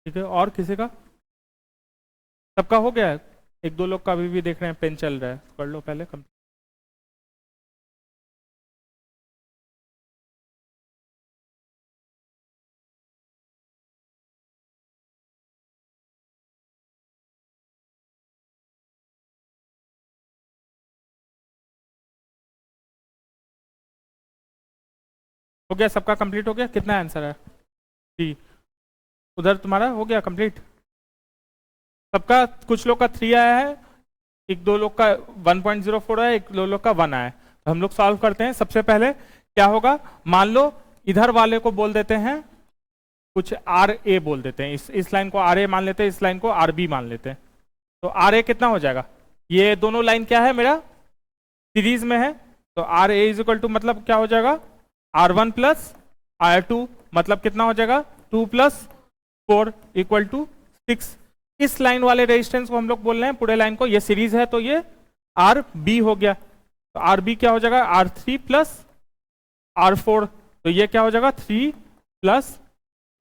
ठीक है, और किसी का, सबका हो गया है, एक दो लोग का अभी भी देख रहे हैं पेन चल रहा है, कर लो पहले कम। हो गया सबका कंप्लीट हो गया? कितना आंसर है? 3। उधर तुम्हारा हो गया कंप्लीट सबका? कुछ लोग का 3 आया है, एक दो लोग का 1.04 है, एक दो लोग का 1 आया है। तो हम लोग सॉल्व करते हैं। सबसे पहले क्या होगा, मान लो इधर वाले को बोल देते हैं कुछ आर ए बोल देते हैं, इस लाइन को आर ए मान लेते हैं, इस लाइन को आर बी मान लेते हैं। तो आर ए कितना हो जाएगा, ये दोनों लाइन क्या है मेरा सीरीज में है, तो R A is equal to मतलब क्या हो जाएगा R1 प्लस R2, मतलब कितना हो जाएगा 2 प्लस 4 इक्वल टू 6। इस लाइन वाले रेजिस्टेंस को हम लोग बोल रहे हैं पूरे लाइन को, ये सीरीज है तो ये आर बी हो गया। तो आर बी क्या हो जाएगा R3 प्लस R4, तो ये क्या हो जाएगा 3 प्लस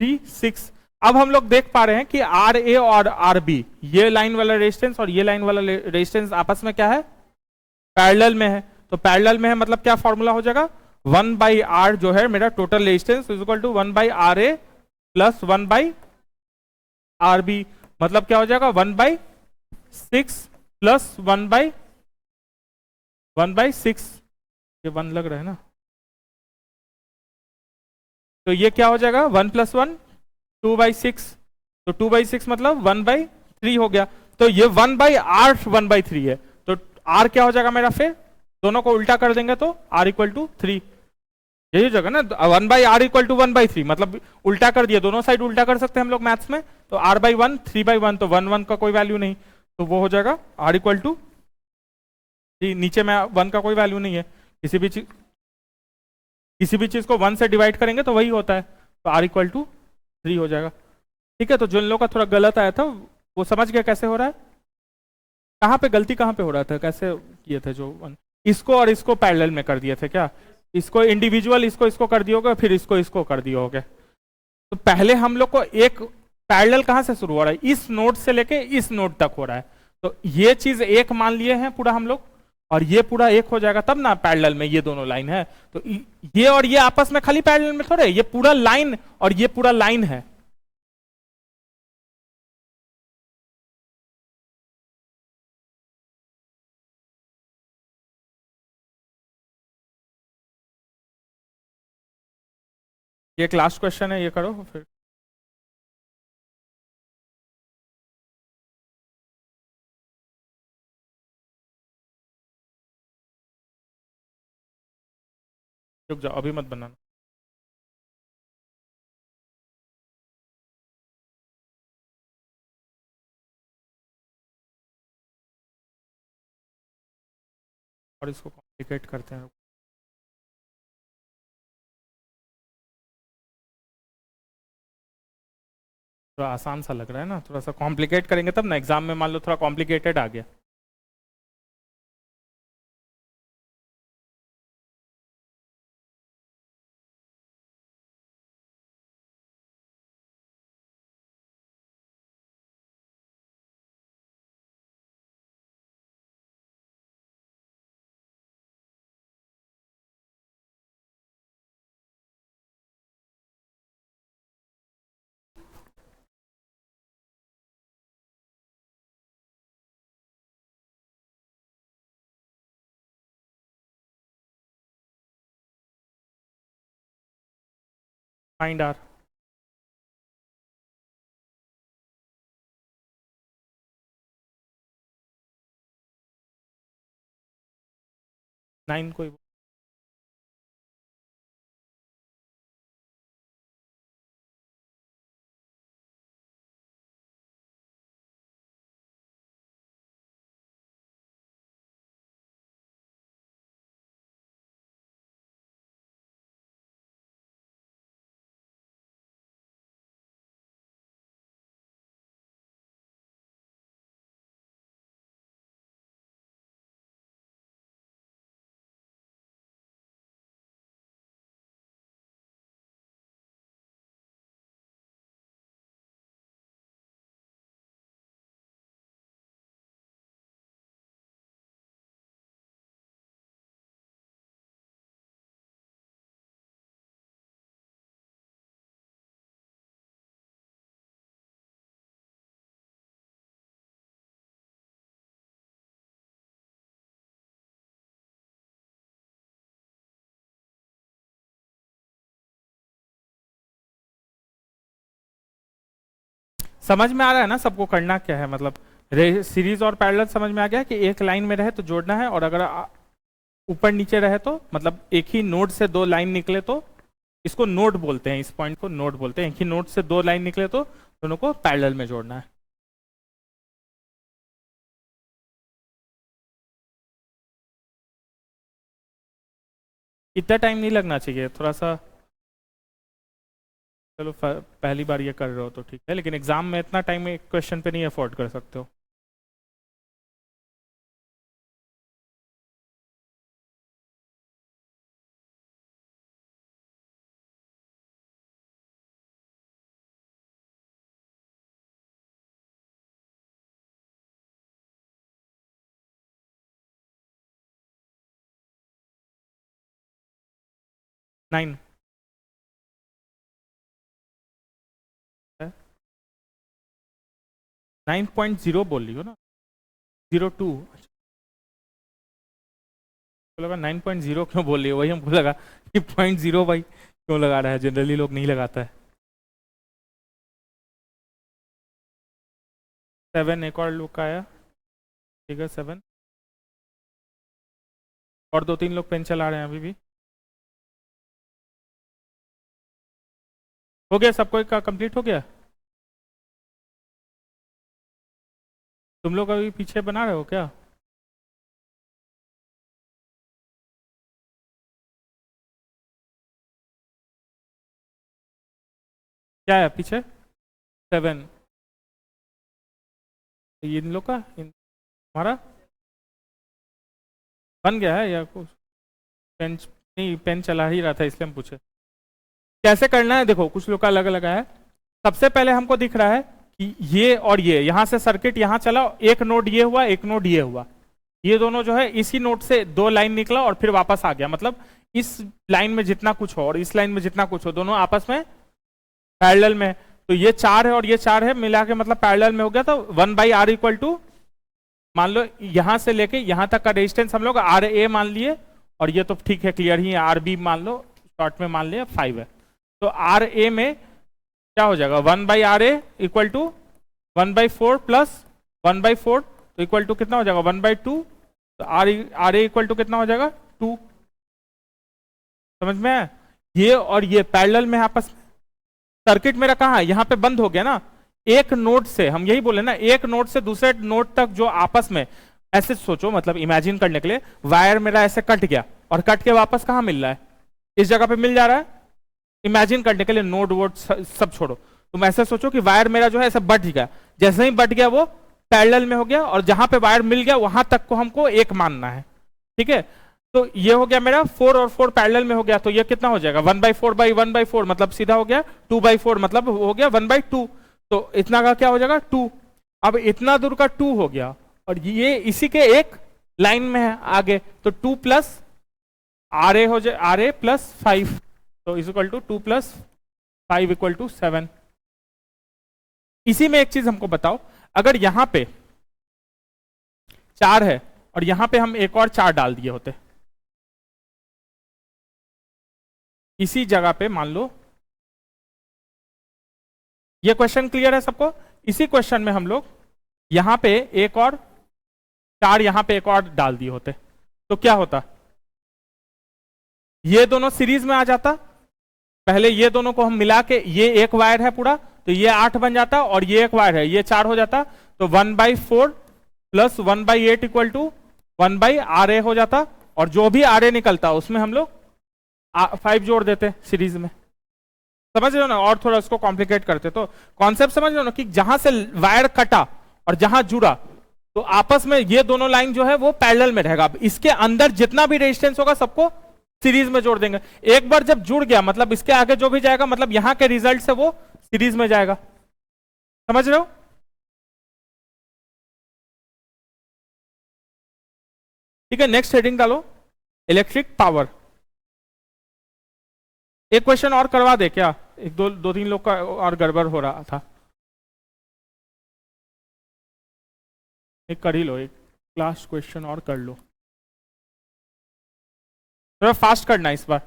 3 6। अब हम लोग देख पा रहे हैं कि आर ए और आर बी, ये लाइन वाला रेजिस्टेंस और ये लाइन वाला रेजिस्टेंस आपस में क्या है, पैरेलल में है। तो पैरेलल में है मतलब क्या फॉर्मूला हो जाएगा, 1/R जो है मेरा total resistance is equal to 1/RA plus 1/RB, मतलब क्या हो जाएगा 1/6 प्लस 1/6। ये 1 लग रहा है ना, तो ये क्या हो जाएगा 1 प्लस 1 2/6, तो 2/6 मतलब 1/3 हो गया। तो ये 1/R 1/3 है, तो R क्या हो जाएगा मेरा, फिर दोनों को उल्टा कर देंगे तो R इक्वल टू 3, यही जगह ना 1/R इक्वल टू 1/3, मतलब उल्टा कर दिया, दोनों साइड उल्टा कर सकते हैं हम लोग मैथ्स में। तो R/1 3/1, तो 1 1 का कोई वैल्यू नहीं, तो वो हो जाएगा R इक्वल टू, नीचे में 1 का कोई वैल्यू नहीं है, किसी भी चीज को 1 से डिवाइड करेंगे तो वही होता है, तो R इक्वल टू 3 हो जाएगा। ठीक है, तो जिन लोगों का थोड़ा गलत आया था वो समझ गया कैसे हो रहा है, कहाँ पे गलती कहाँ पे हो रहा था, कैसे किए थे जो इसको और इसको पैरेलल में कर दिए थे क्या, इसको इंडिविजुअल इसको कर दिए होगे, फिर इसको कर दिए होगे। तो पहले हम लोग को एक पैरेलल कहाँ से शुरू हो रहा है, इस नोड से लेके इस नोड तक हो रहा है, तो ये चीज एक मान लिए हैं पूरा हम लोग, और ये पूरा एक हो जाएगा तब ना पैरेलल में ये दोनों लाइन है। तो ये और ये आपस में खाली पैरेलल में थोड़े, ये पूरा लाइन और ये पूरा लाइन है। ये एक लास्ट क्वेश्चन है, ये करो फिर। रुक जाओ, अभी मत बनाना। और इसको कॉम्प्लिकेट करते हैं। थोड़ा आसान सा लग रहा है ना, थोड़ा सा कॉम्प्लिकेट करेंगे तब ना, एग्जाम में मान लो थोड़ा कॉम्प्लिकेटेड आ गया। फाइंड आर, 9 कोई समझ में आ रहा है ना सबको करना क्या है, मतलब सीरीज और पैरेलल समझ में आ गया कि एक लाइन में रहे तो जोड़ना है, और अगर ऊपर नीचे रहे तो मतलब एक ही नोड से दो लाइन निकले तो इसको नोड बोलते हैं, इस पॉइंट को नोड बोलते हैं। एक ही नोड से दो लाइन निकले तो दोनों को पैरेलल में जोड़ना है। इतना टाइम नहीं लगना चाहिए, थोड़ा सा, चलो पहली बार ये कर रहे हो तो ठीक है, लेकिन एग्जाम में इतना टाइम एक क्वेश्चन पे नहीं अफोर्ड कर सकते हो। नाइन 9.0 बोल रही हो ना, 02, तो लगा 9.0 क्यों बोल रही हो, वही हमको लगा कि 0.0 भाई क्यों लगा रहा है, जनरली लोग नहीं लगाता है। 7 एक और लोग का आया, ठीक है 7, और 2-3 लोग पेन चला रहे हैं अभी भी। हो गया सबको का कंप्लीट हो गया? तुम लोग अभी पीछे बना रहे हो क्या? क्या है पीछे? 7, ये इन लोग का हमारा बन गया है या कुछ? पेन नहीं, पेन चला ही रहा था इसलिए हम पूछे कैसे करना है। देखो कुछ लोग का अलग अलग है। सबसे पहले हमको दिख रहा है कि ये और ये यहां से सर्किट यहां चला, एक नोड ये हुआ, एक नोड ये हुआ, ये दोनों जो है इसी नोड से दो लाइन निकला और फिर वापस आ गया, मतलब इस लाइन में जितना कुछ हो और इस लाइन में जितना कुछ हो दोनों आपस में पैरेलल में। तो ये 4 है और ये 4 है मिला के मतलब पैरेलल में हो गया, तो 1/r इक्वल टू, मान लो यहां से लेके यहां तक का रेजिस्टेंस हम लोग आर ए मान लिए, और ये तो ठीक है क्लियर ही है, आर बी मान लो शॉर्ट में मान लिया 5 है। तो आर ए में क्या हो जाएगा, 1/r a equal to 1/4 plus 1/4, तो इक्वल टू कितना हो जाएगा 1/2, तो आर ए इक्वल टू कितना हो जाएगा 2। समझ में है? ये और ये पैरेलल में आपस में, सर्किट मेरा कहाँ है, यहाँ पे बंद हो गया ना, एक नोड से, हम यही बोले ना, एक नोड से दूसरे नोड तक जो आपस में, ऐसे सोचो मतलब इमेजिन करने के लिए, वायर मेरा ऐसे कट गया और कट के वापस कहाँ मिल रहा है, इस जगह पे मिल जा रहा है। इमेजिन करने के लिए, नोड वोड सब छोड़ो, तुम ऐसे सोचो कि वायर मेरा जो है ऐसे बट गया, जैसे ही बट गया वो पैरेलल में हो गया, और जहां पे वायर मिल गया वहां तक को हमको एक मानना है, ठीक है। तो ये हो गया मेरा 4 और 4 पैरेलल में हो गया, तो ये कितना हो जाएगा 1/4/1/4, मतलब सीधा हो गया 2/4, मतलब हो गया 1/2, तो इतना का क्या हो जाएगा 2। अब इतना दूर का 2 हो गया और ये इसी के एक लाइन में है आगे, तो 2 प्लस आर ए हो जाए, आर ए प्लस 5, तो is equal to 2 plus 5 equal to 7। इसी में एक चीज हमको बताओ, अगर यहां पे 4 है और यहां पे हम एक और 4 डाल दिए होते, इसी जगह पे मान लो, ये क्वेश्चन क्लियर है सबको? इसी क्वेश्चन में हम लोग यहां पे एक और 4, यहां पे एक और डाल दिए होते, तो क्या होता, ये दोनों सीरीज में आ जाता। पहले ये दोनों को हम मिला के, ये एक वायर है पूरा, तो ये 8 बन जाता, और ये एक वायर है ये 4 हो जाता, तो 1/4 प्लस 1/8 इक्वल टू 1/RA हो जाता, और जो भी RA निकलता उसमें हम लोग 5 जोड़ देते सीरीज में। समझ रहे हो ना? और थोड़ा उसको कॉम्प्लिकेट करते, तो कॉन्सेप्ट समझ रहे हो ना कि जहां से वायर कटा और जहां जुड़ा, तो आपस में ये दोनों लाइन जो है वो पैरेलल में रहेगा। अब इसके अंदर जितना भी रेजिस्टेंस होगा सबको सीरीज में जोड़ देंगे। एक बार जब जुड़ गया मतलब इसके आगे जो भी जाएगा, मतलब यहां के रिजल्ट से वो सीरीज में जाएगा। समझ रहे हो? ठीक है, नेक्स्ट हेडिंग डालो, इलेक्ट्रिक पावर। एक क्वेश्चन और करवा दे क्या? एक दो तीन लोग का और गड़बड़ हो रहा था, एक कर ही लो, एक लास्ट क्वेश्चन और कर लो, थोड़ा फास्ट करना इस बार।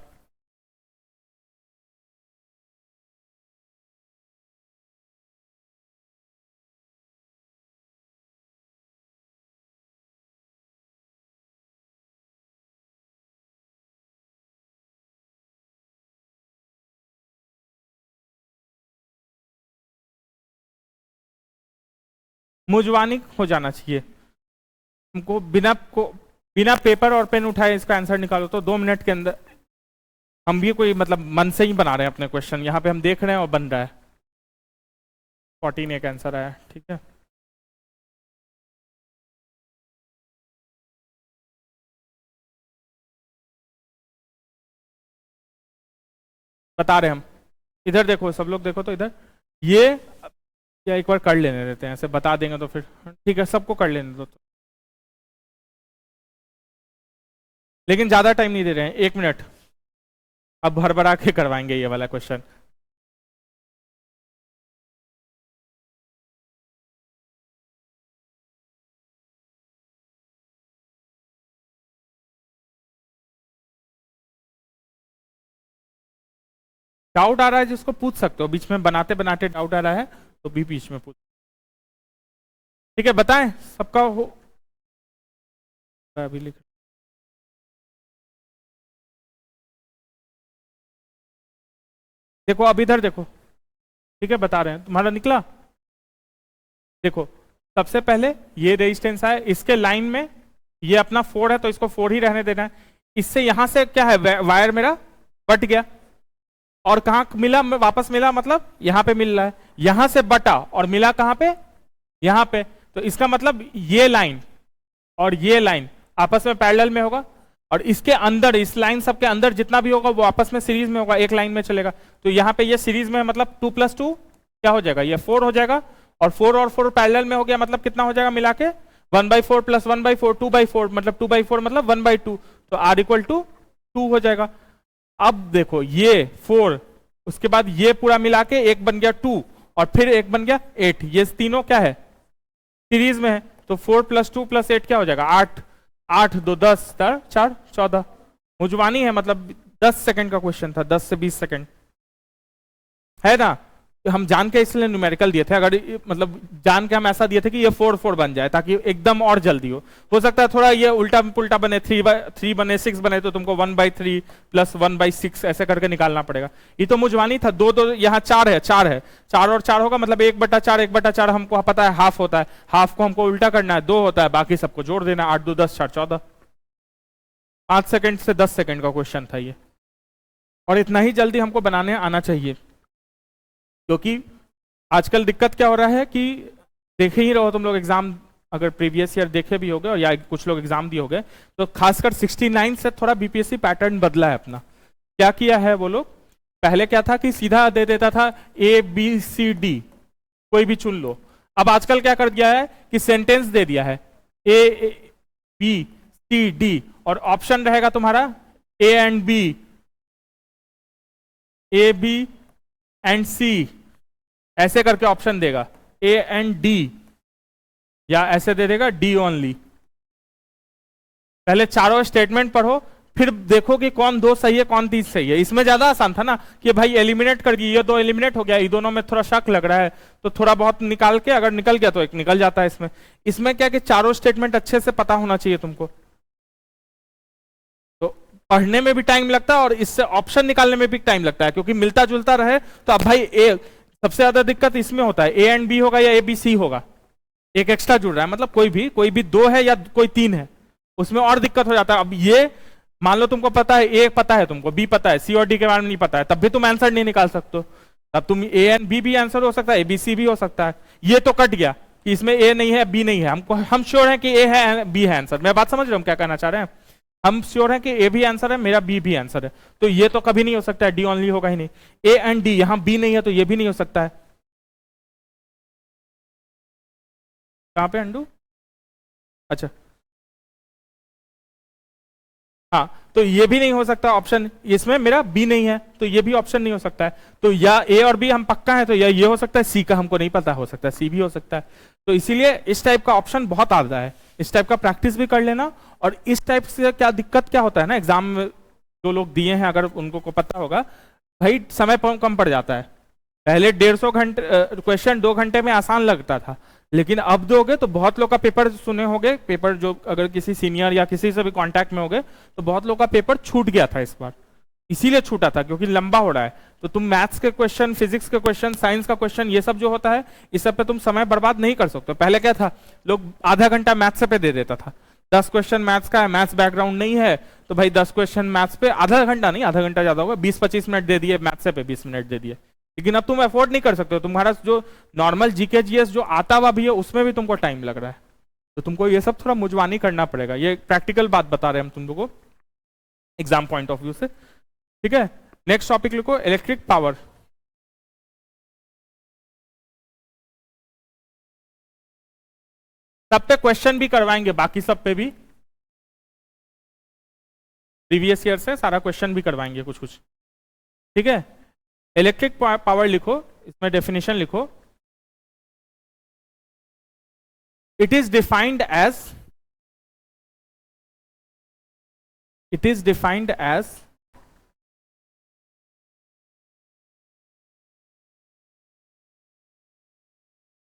मुजवानी हो जाना चाहिए हमको। बिना पेपर और पेन उठाए इसका आंसर निकालो तो 2 मिनट के अंदर। हम भी कोई मतलब मन से ही बना रहे हैं अपने क्वेश्चन, यहाँ पे हम देख रहे हैं और बन रहा है। 14 एक आंसर आया, ठीक है। बता रहे हम, इधर देखो सब लोग, देखो तो इधर ये या एक बार कर लेने देते हैं, ऐसे बता देंगे तो फिर ठीक है, सबको कर लेने दो तो। लेकिन ज्यादा टाइम नहीं दे रहे हैं, 1 मिनट। अब भरभरा के करवाएंगे ये वाला क्वेश्चन। डाउट आ रहा है जिसको पूछ सकते हो, बीच में बनाते बनाते डाउट आ रहा है तो भी बीच में पूछ। ठीक है, बताएं सबका हो। अभी लिख, देखो अब इधर देखो, ठीक है बता रहे हैं, तुम्हारा निकला। देखो सबसे पहले ये रेजिस्टेंस है, इसके लाइन में ये अपना 4 है तो इसको 4 ही रहने देना है। इससे यहां से क्या है, वायर मेरा बट गया और कहां मिला, वापस मिला, मतलब यहां पे मिल रहा है। यहां से बटा और मिला कहां पे, यहां पे। तो इसका मतलब ये लाइन और ये लाइन आपस में पैरेलल में होगा, और इसके अंदर, इस लाइन सबके अंदर जितना भी होगा वो आपस में सीरीज में होगा, एक लाइन में चलेगा। तो यहाँ पे ये सीरीज में मतलब 2 + 2 क्या हो जाएगा, ये 4 हो जाएगा, और 4 और 4 पैरेलल में हो गया, मतलब कितना हो जाएगा मिला के 1/4 + 1/4 2/4, मतलब 2/4 मतलब 1/2। तो R = 2 हो जाएगा। अब देखो ये 4, उसके बाद ये पूरा मिला के एक बन गया 2 और फिर एक बन गया 8, ये तीनों क्या है, सीरीज में है। तो 4 + 2 + 8 क्या हो जाएगा, 8। 8 2 10 4 14। मुजवानी है, मतलब 10 सेकंड का क्वेश्चन था, 10 से 20 सेकंड है ना। हम जान के इसलिए न्यूमेरिकल दिए थे, अगर मतलब जान के हम ऐसा दिए थे कि ये 4 4 बन जाए ताकि एकदम और जल्दी हो सकता है थोड़ा ये उल्टा पुल्टा बने, 3 बने 6 बने तो तुमको 1/3 + 1/6 ऐसे करके निकालना पड़ेगा। ये तो मुजवानी था। 2 2 यहाँ 4 है, 4 और 4 होगा, मतलब 1/4 1/4 हमको पता है हाफ होता है, हाफ को हमको उल्टा करना है, 2 होता है, बाकी सबको जोड़ देना। 8 2 10 4 14। 5 सेकंड से 10 सेकंड का क्वेश्चन था ये, और इतना ही जल्दी हमको बनाने आना चाहिए। क्योंकि आजकल दिक्कत क्या हो रहा है कि देखे ही रहो तुम लोग, एग्जाम अगर प्रीवियस ईयर देखे भी होगे और या कुछ लोग एग्जाम दिए होगे, तो खासकर 69 से थोड़ा बीपीएससी पैटर्न बदला है अपना। क्या किया है वो लोग, पहले क्या था कि सीधा दे देता था ABCD, कोई भी चुन लो। अब आजकल क्या कर दिया है कि सेंटेंस दे दिया है ABCD, और ऑप्शन रहेगा तुम्हारा A and B, AB and C, ऐसे करके ऑप्शन देगा, A and D, या ऐसे दे देगा D ओनली। पहले चारों स्टेटमेंट पढ़ो, फिर देखो कि कौन 2 सही है कौन 3 सही है। इसमें ज्यादा आसान था ना कि भाई एलिमिनेट कर दिए, ये 2 एलिमिनेट हो गया, ये दोनों में थोड़ा शक लग रहा है तो थोड़ा बहुत निकाल के, अगर निकल गया तो एक निकल जाता है। इसमें क्या कि चारों स्टेटमेंट अच्छे से पता होना चाहिए तुमको, तो पढ़ने में भी टाइम लगता है और इससे ऑप्शन निकालने में भी टाइम लगता है, क्योंकि मिलता जुलता रहे तो। अब भाई सबसे ज्यादा दिक्कत इसमें होता है, A and B होगा या ABC होगा, एक एक्स्ट्रा जुड़ रहा है, मतलब कोई भी 2 है या कोई 3 है, उसमें और दिक्कत हो जाता है। अब ये मान लो तुमको पता है, A पता है तुमको, B पता है, C और D के बारे में नहीं पता है, तब भी तुम आंसर नहीं निकाल सकते। तब तुम A and B भी आंसर हो सकता है, ABC भी हो सकता है। ये तो कट गया कि इसमें A नहीं है B नहीं है, हम श्योर है कि A है B है आंसर। मैं बात समझ रहे हो हम क्या कहना चाह रहे हैं, हम श्योर है कि A भी आंसर है, मेरा B भी आंसर है, तो ये तो कभी नहीं हो सकता है, D ओनली होगा ही नहीं। A and D, यहां B नहीं है तो ये भी नहीं हो सकता है। कहां पे अंडू, अच्छा हाँ, तो ये भी नहीं हो सकता ऑप्शन, इसमें मेरा B नहीं है तो ये भी ऑप्शन नहीं हो सकता है। तो या A और B हम पक्का है, तो या ये हो सकता है, C का हमको नहीं पता, हो सकता है C भी हो सकता है। तो इसीलिए इस टाइप का ऑप्शन बहुत आता है, इस टाइप का प्रैक्टिस भी कर लेना। और इस टाइप से क्या दिक्कत क्या होता है ना, एग्जाम में जो लोग दिए हैं अगर उनको को पता होगा, भाई समय कम पड़ जाता है। पहले 150 घंटे क्वेश्चन 2 घंटे में आसान लगता था, लेकिन अब दोगे तो बहुत लोग का पेपर सुने होंगे, पेपर जो अगर किसी सीनियर या किसी से भी कांटेक्ट में होगे तो बहुत लोग का पेपर छूट गया था इस बार। इसीलिए छूटा था क्योंकि लंबा हो रहा है। तो तुम मैथ्स के क्वेश्चन, फिजिक्स के क्वेश्चन, साइंस का क्वेश्चन, ये सब जो होता है इस सब पे तुम समय बर्बाद नहीं कर सकते। पहले क्या था, लोग आधा घंटा मैथ्स पे दे देता था। 10 क्वेश्चन मैथ्स का है, मैथ्स बैकग्राउंड नहीं है तो भाई 10 क्वेश्चन मैथ्स पे आधा घंटा नहीं, आधा घंटा ज्यादा होगा, 20-25 मिनट दे दिए, मैथ्स पे 20 मिनट दे दिए। लेकिन अब तुम अफोर्ड नहीं कर सकते हो, तुम्हारा जो नॉर्मल जीके जीएस जो आता हुआ भी है उसमें भी तुमको टाइम लग रहा है। तो तुमको ये सब थोड़ा मुजवानी करना पड़ेगा। ये प्रैक्टिकल बात बता रहे हैं हम तुम लोगों को एग्जाम पॉइंट ऑफ व्यू से, ठीक है। नेक्स्ट टॉपिक लिखो, इलेक्ट्रिक पावर। सब पे क्वेश्चन भी करवाएंगे, बाकी सब पे भी प्रीवियस ईयर से सारा क्वेश्चन भी करवाएंगे कुछ कुछ, ठीक है। इलेक्ट्रिक पावर लिखो, इसमें डेफिनेशन लिखो। It is defined as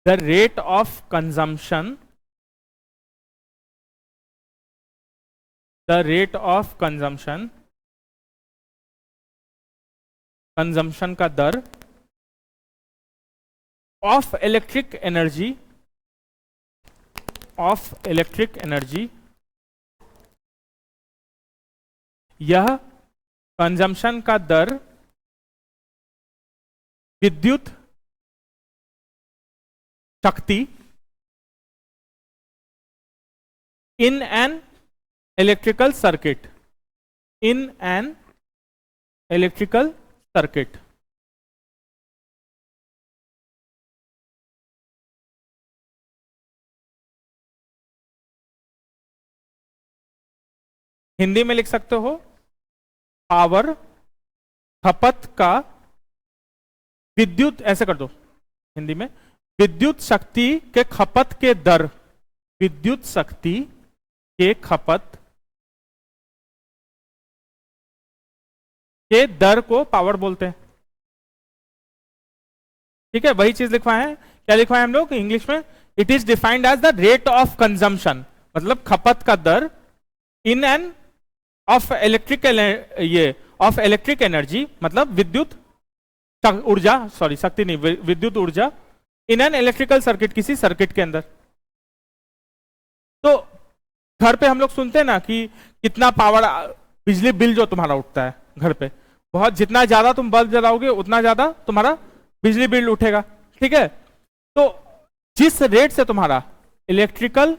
the rate of consumption consumption का दर ऑफ इलेक्ट्रिक एनर्जी यह कंजम्पशन का दर विद्युत शक्ति in an electrical circuit Hindi में लिख सकते हो, पावर खपत का विद्युत, ऐसे कर दो हिंदी में, विद्युत शक्ति के खपत के दर, विद्युत शक्ति के खपत के दर को पावर बोलते हैं, ठीक है। वही चीज लिखवाए हैं, क्या लिखवाए हम लोग इंग्लिश में, it is defined as the rate of consumption, मतलब खपत का दर in an of electric energy, मतलब विद्युत ऊर्जा, सॉरी शक्ति नहीं, विद्युत ऊर्जा इन एन इलेक्ट्रिकल सर्किट, किसी सर्किट के अंदर। तो घर पे हम लोग सुनते हैं ना कि कितना पावर, बिजली बिल जो तुम्हारा उठता है घर पे, बहुत, जितना ज्यादा तुम बल्ब जलाओगे उतना ज्यादा तुम्हारा बिजली बिल उठेगा, ठीक है। तो जिस रेट से तुम्हारा इलेक्ट्रिकल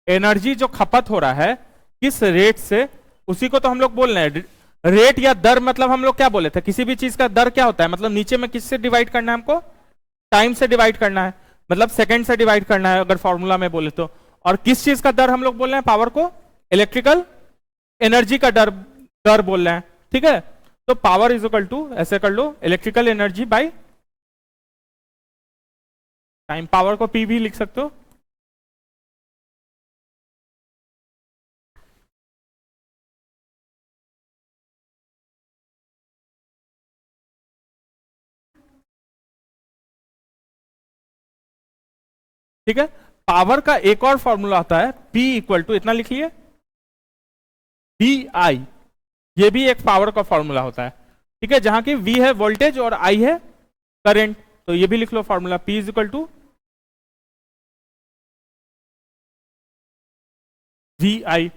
एनर्जी जो खपत हो रहा है, किस रेट से, उसी को तो हम लोग बोल रहे हैं रेट या दर। मतलब हम लोग क्या बोले थे, किसी भी चीज का दर क्या होता है, मतलब नीचे में किससे डिवाइड करना है हमको, टाइम से डिवाइड करना है, मतलब सेकंड से डिवाइड करना है अगर फॉर्मूला में बोले तो। और किस चीज का दर हम लोग बोल रहे हैं, पावर को इलेक्ट्रिकल एनर्जी का दर बोल रहे हैं, ठीक है। तो पावर इज इक्वल टू, ऐसे कर लो, electrical energy by time. Power को पी भी लिख सकते हो, ठीक है। पावर का एक और फॉर्मूला होता है, P इक्वल टू, इतना लिख लिए, VI, ये भी एक पावर का फॉर्मूला होता है, ठीक है, जहां की V है वोल्टेज और I है करंट। तो ये भी लिख लो formula, P is equal to VI,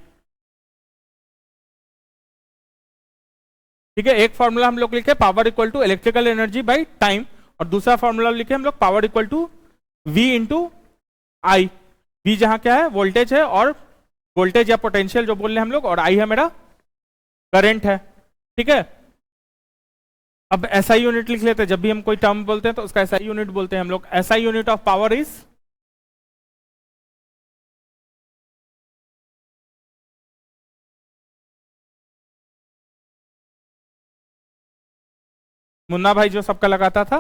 ठीक है। एक फॉर्मूला हम लोग लिखे power equal to electrical energy by time, और दूसरा फॉर्मूला लिखे हम लोग power equal to V into I. V जहां क्या है, वोल्टेज है, और वोल्टेज या पोटेंशियल जो बोल रहे हैं हम लोग, और I है मेरा करंट है, ठीक है। अब SI यूनिट लिख लेते हैं, जब भी हम कोई टर्म बोलते हैं तो उसका SI यूनिट बोलते हैं हम लोग। SI unit of power is, Munna भाई जो सबका लगाता था,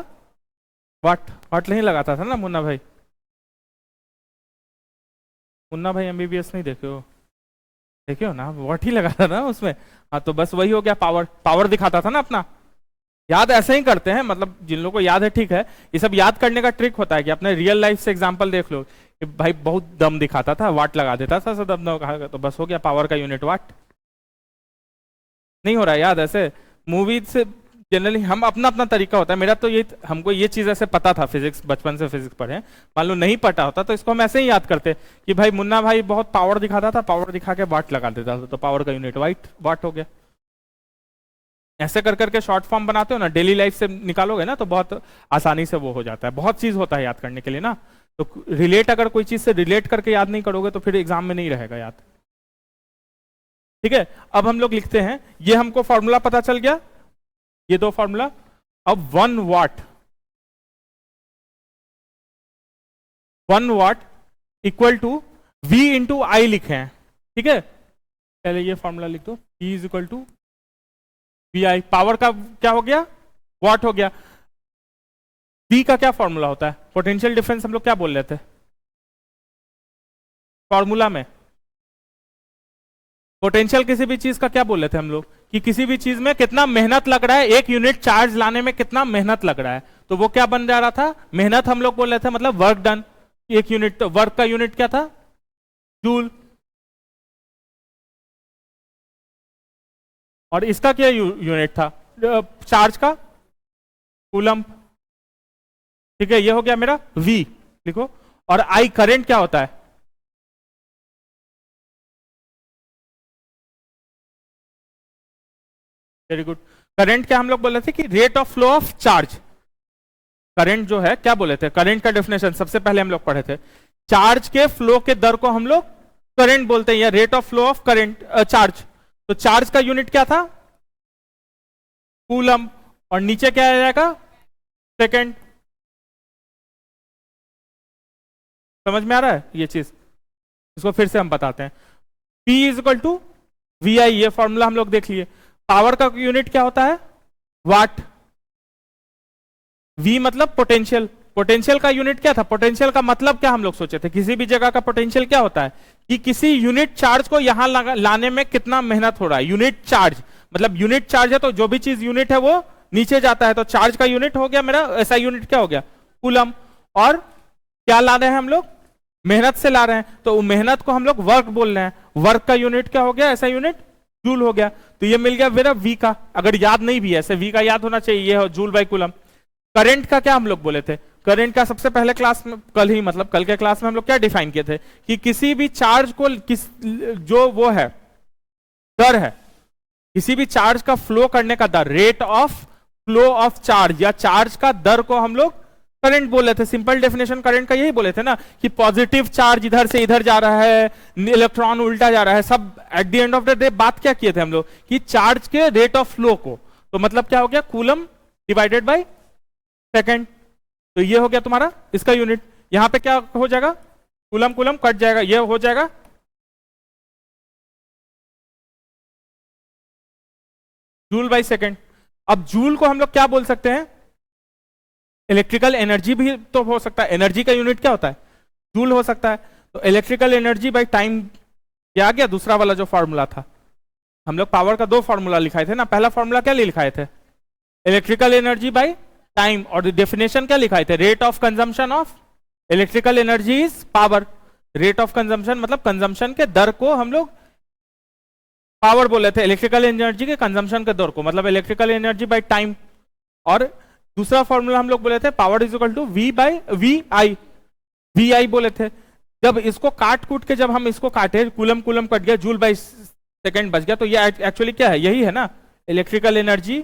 वाट नहीं लगाता था ना मुन्ना भाई, मुन्ना भाई MBBS नहीं देखे हो, देखे हो ना, वाट ही लगाता था ना उसमें। हाँ तो बस वही हो गया, पावर दिखाता था ना अपना, याद ऐसे ही करते हैं, मतलब जिन लोगों को याद है ठीक है, ये सब याद करने का ट्रिक होता है कि अपने रियल लाइफ से एग्जांपल देख लो कि भाई बहुत दम दिखाता था, वाट लगा देता था, सब दम कहा तो बस हो गया पावर का यूनिट वाट। नहीं हो रहा है याद ऐसे। मूवी से जनरली हम अपना अपना तरीका होता है। मेरा तो ये, हमको ये चीज ऐसे पता था, फिजिक्स बचपन से फिजिक्स पढ़े, मान लो नहीं पता होता तो इसको हम ऐसे ही याद करते कि भाई मुन्ना भाई बहुत पावर दिखाता था, पावर दिखा के वाट लगा देता था, तो पावर का यूनिट वाट हो गया। ऐसे कर करके शॉर्ट फॉर्म बनाते हो ना, डेली लाइफ से निकालोगे ना तो बहुत आसानी से वो हो जाता है। बहुत चीज होता है याद करने के लिए ना, तो रिलेट अगर कोई चीज से रिलेट करके याद नहीं करोगे तो फिर एग्जाम में नहीं रहेगा याद। ठीक है, अब हम लोग लिखते हैं, ये हमको फॉर्मूला पता चल गया, ये दो फॉर्मूला। अब 1 वाट इक्वल टू V इंटू आई लिखे हैं। ठीक है, पहले ये फॉर्मूला लिख दो, E is equal to V I. Power का क्या हो गया, वाट हो गया। V का क्या फॉर्मूला होता है, पोटेंशियल डिफरेंस हम लोग क्या बोल रहे थे फॉर्मूला में, पोटेंशियल किसी भी चीज का क्या बोल रहे थे हम लोग कि किसी भी चीज में कितना मेहनत लग रहा है, एक यूनिट चार्ज लाने में कितना मेहनत लग रहा है, तो वो क्या बन जा रहा था, मेहनत हम लोग बोल रहे थे, मतलब वर्क डन। एक यूनिट, तो वर्क का यूनिट क्या था, जूल। और इसका क्या यूनिट था, चार्ज का, कूलम। ठीक है, ये हो गया मेरा V, लिखो। और I करंट क्या होता है, वेरी गुड। करंट क्या हम लोग बोले थे कि rate of flow of charge. Current जो है क्या बोले थे, करंट का डेफिनेशन सबसे पहले हम लोग पढ़े थे, चार्ज के फ्लो के दर को हम लोग करंट बोलते हैं, या rate of flow of current charge. तो चार्ज का यूनिट क्या था, कूलम। और नीचे क्या आ जाएगा, सेकेंड। समझ में आ रहा है ये चीज, इसको फिर से हम बताते हैं। P is equal to V I, ये फॉर्मूला हम लोग देख लिए। पावर का यूनिट क्या होता है, वाट। V मतलब पोटेंशियल, पोटेंशियल का यूनिट क्या था, पोटेंशियल का मतलब क्या हम लोग सोचे थे, किसी भी जगह का पोटेंशियल क्या होता है कि किसी यूनिट चार्ज को यहां लाने में कितना मेहनत हो रहा है। यूनिट चार्ज मतलब यूनिट चार्ज है तो जो भी चीज यूनिट है वो नीचे जाता है, तो चार्ज का यूनिट हो गया मेरा, ऐसा यूनिट क्या हो गया, कूलम। और क्या ला रहे हैं हम लोग, मेहनत से ला रहे हैं, तो मेहनत को हम लोग वर्क बोल रहे हैं, वर्क का यूनिट क्या हो गया, ऐसा यूनिट जूल हो गया। तो ये मिल गया मेरा V का, अगर याद नहीं भी है ऐसे V का याद होना चाहिए, ये हो जूल बाई कूलम। करंट का क्या हम लोग बोले थे, करंट का सबसे पहले क्लास में, कल ही मतलब कल के क्लास में हम लोग क्या डिफाइन किए थे कि किसी भी चार्ज को जो वो है दर है, किसी भी चार्ज का फ्लो करने का दर, rate of flow of charge या चार्ज का दर को हम लोग करंट बोले थे। सिंपल डेफिनेशन करंट का यही बोले थे ना कि पॉजिटिव चार्ज इधर से इधर जा रहा है, इलेक्ट्रॉन उल्टा जा रहा है, सब at the end of the day बात क्या किए थे हम लोग कि चार्ज के रेट ऑफ फ्लो को, तो मतलब क्या हो गया, कूलम डिवाइडेड बाय सेकेंड। तो ये हो गया तुम्हारा इसका यूनिट। यहां पे क्या हो जाएगा, कूलम कूलम कट जाएगा, ये हो जाएगा जूल बाई सेकेंड। अब जूल को हम लोग क्या बोल सकते हैं, इलेक्ट्रिकल एनर्जी भी तो हो सकता है, एनर्जी का यूनिट क्या होता है, जूल हो सकता है। तो इलेक्ट्रिकल एनर्जी बाई टाइम, ये आ गया दूसरा वाला जो फॉर्मूला था। हम लोग पावर का दो फॉर्मूला लिखाए थे ना, पहला फॉर्मूला क्या लिखाए थे, इलेक्ट्रिकल एनर्जी बाई टाइम, और डेफिनेशन क्या लिखाए थे, rate of consumption of electrical energy is power. Rate of consumption मतलब कंजम्पशन के दर को हम लोग पावर बोले थे, इलेक्ट्रिकल एनर्जी के कंजम्पशन के दर को मतलब इलेक्ट्रिकल एनर्जी बाई टाइम। और दूसरा फॉर्मूला हम लोग बोले थे power is equal to V by V I बोले थे। जब इसको काट कूट के जब हम इसको काटे, कूलम कूलम कट गया, जूल बाई सेकेंड बच गया, तो ये एक्चुअली क्या है, यही है ना, इलेक्ट्रिकल एनर्जी।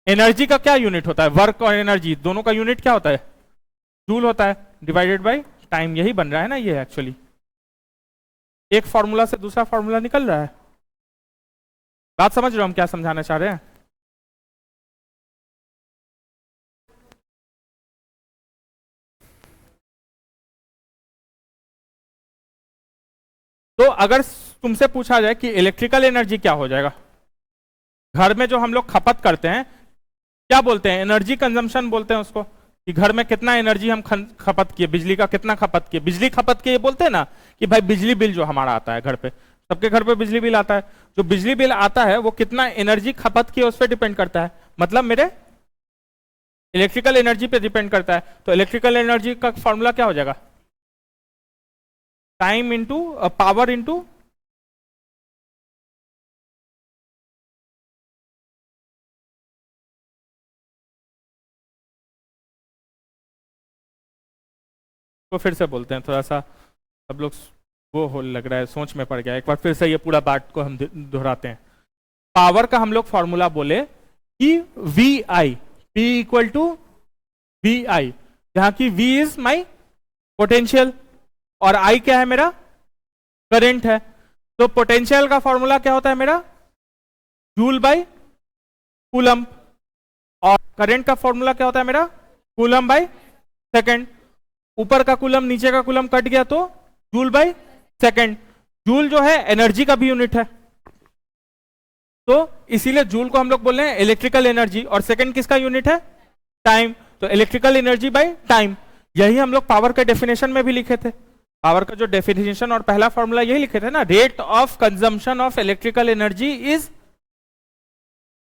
एनर्जी का क्या यूनिट होता है, वर्क और एनर्जी दोनों का यूनिट क्या होता है, जूल होता है, डिवाइडेड बाय टाइम। यही बन रहा है ना ये, एक्चुअली एक फॉर्मूला से दूसरा फॉर्मूला निकल रहा है। बात समझ रहे हो हम क्या समझाना चाह रहे हैं। तो अगर तुमसे पूछा जाए कि इलेक्ट्रिकल एनर्जी क्या हो जाएगा, घर में जो हम लोग खपत करते हैं क्या बोलते हैं, एनर्जी कंजम्पशन बोलते हैं उसको, कि घर में कितना एनर्जी हम खपत किए, बिजली का कितना खपत किए, बिजली खपत किए बोलते हैं ना, कि भाई बिजली बिल जो हमारा आता है घर पे, सबके घर पे बिजली बिल आता है। जो बिजली बिल आता है वो कितना एनर्जी खपत की है उस पर डिपेंड करता है, मतलब मेरे इलेक्ट्रिकल एनर्जी पे डिपेंड करता है। तो इलेक्ट्रिकल एनर्जी का फॉर्मूला क्या हो जाएगा, टाइम इंटू पावर इंटू तो फिर से बोलते हैं, थोड़ा सा सब लोग वो हो लग रहा है, सोच में पड़ गया। एक बार फिर से ये पूरा बात को हम दोहराते हैं। पावर का हम लोग फॉर्मूला बोले कि V I, P equal to V I, जहां की वी इज माई पोटेंशियल और आई क्या है, मेरा करंट है। तो पोटेंशियल का फॉर्मूला क्या होता है मेरा, जूल बाय कूलम, और करंट का फॉर्मूला क्या होता है मेरा, कूलम बाय सेकेंड। ऊपर का कूलम नीचे का कूलम कट गया तो जूल बाय सेकेंड। जूल जो है एनर्जी का भी यूनिट है, तो इसीलिए जूल को हम लोग बोल रहे हैं इलेक्ट्रिकल एनर्जी, और सेकेंड किसका यूनिट है, टाइम। तो इलेक्ट्रिकल एनर्जी बाय टाइम, यही हम लोग पावर के डेफिनेशन में भी लिखे थे। पावर का जो डेफिनेशन और पहला फॉर्मूला यही लिखे थे ना, rate of consumption of electrical energy is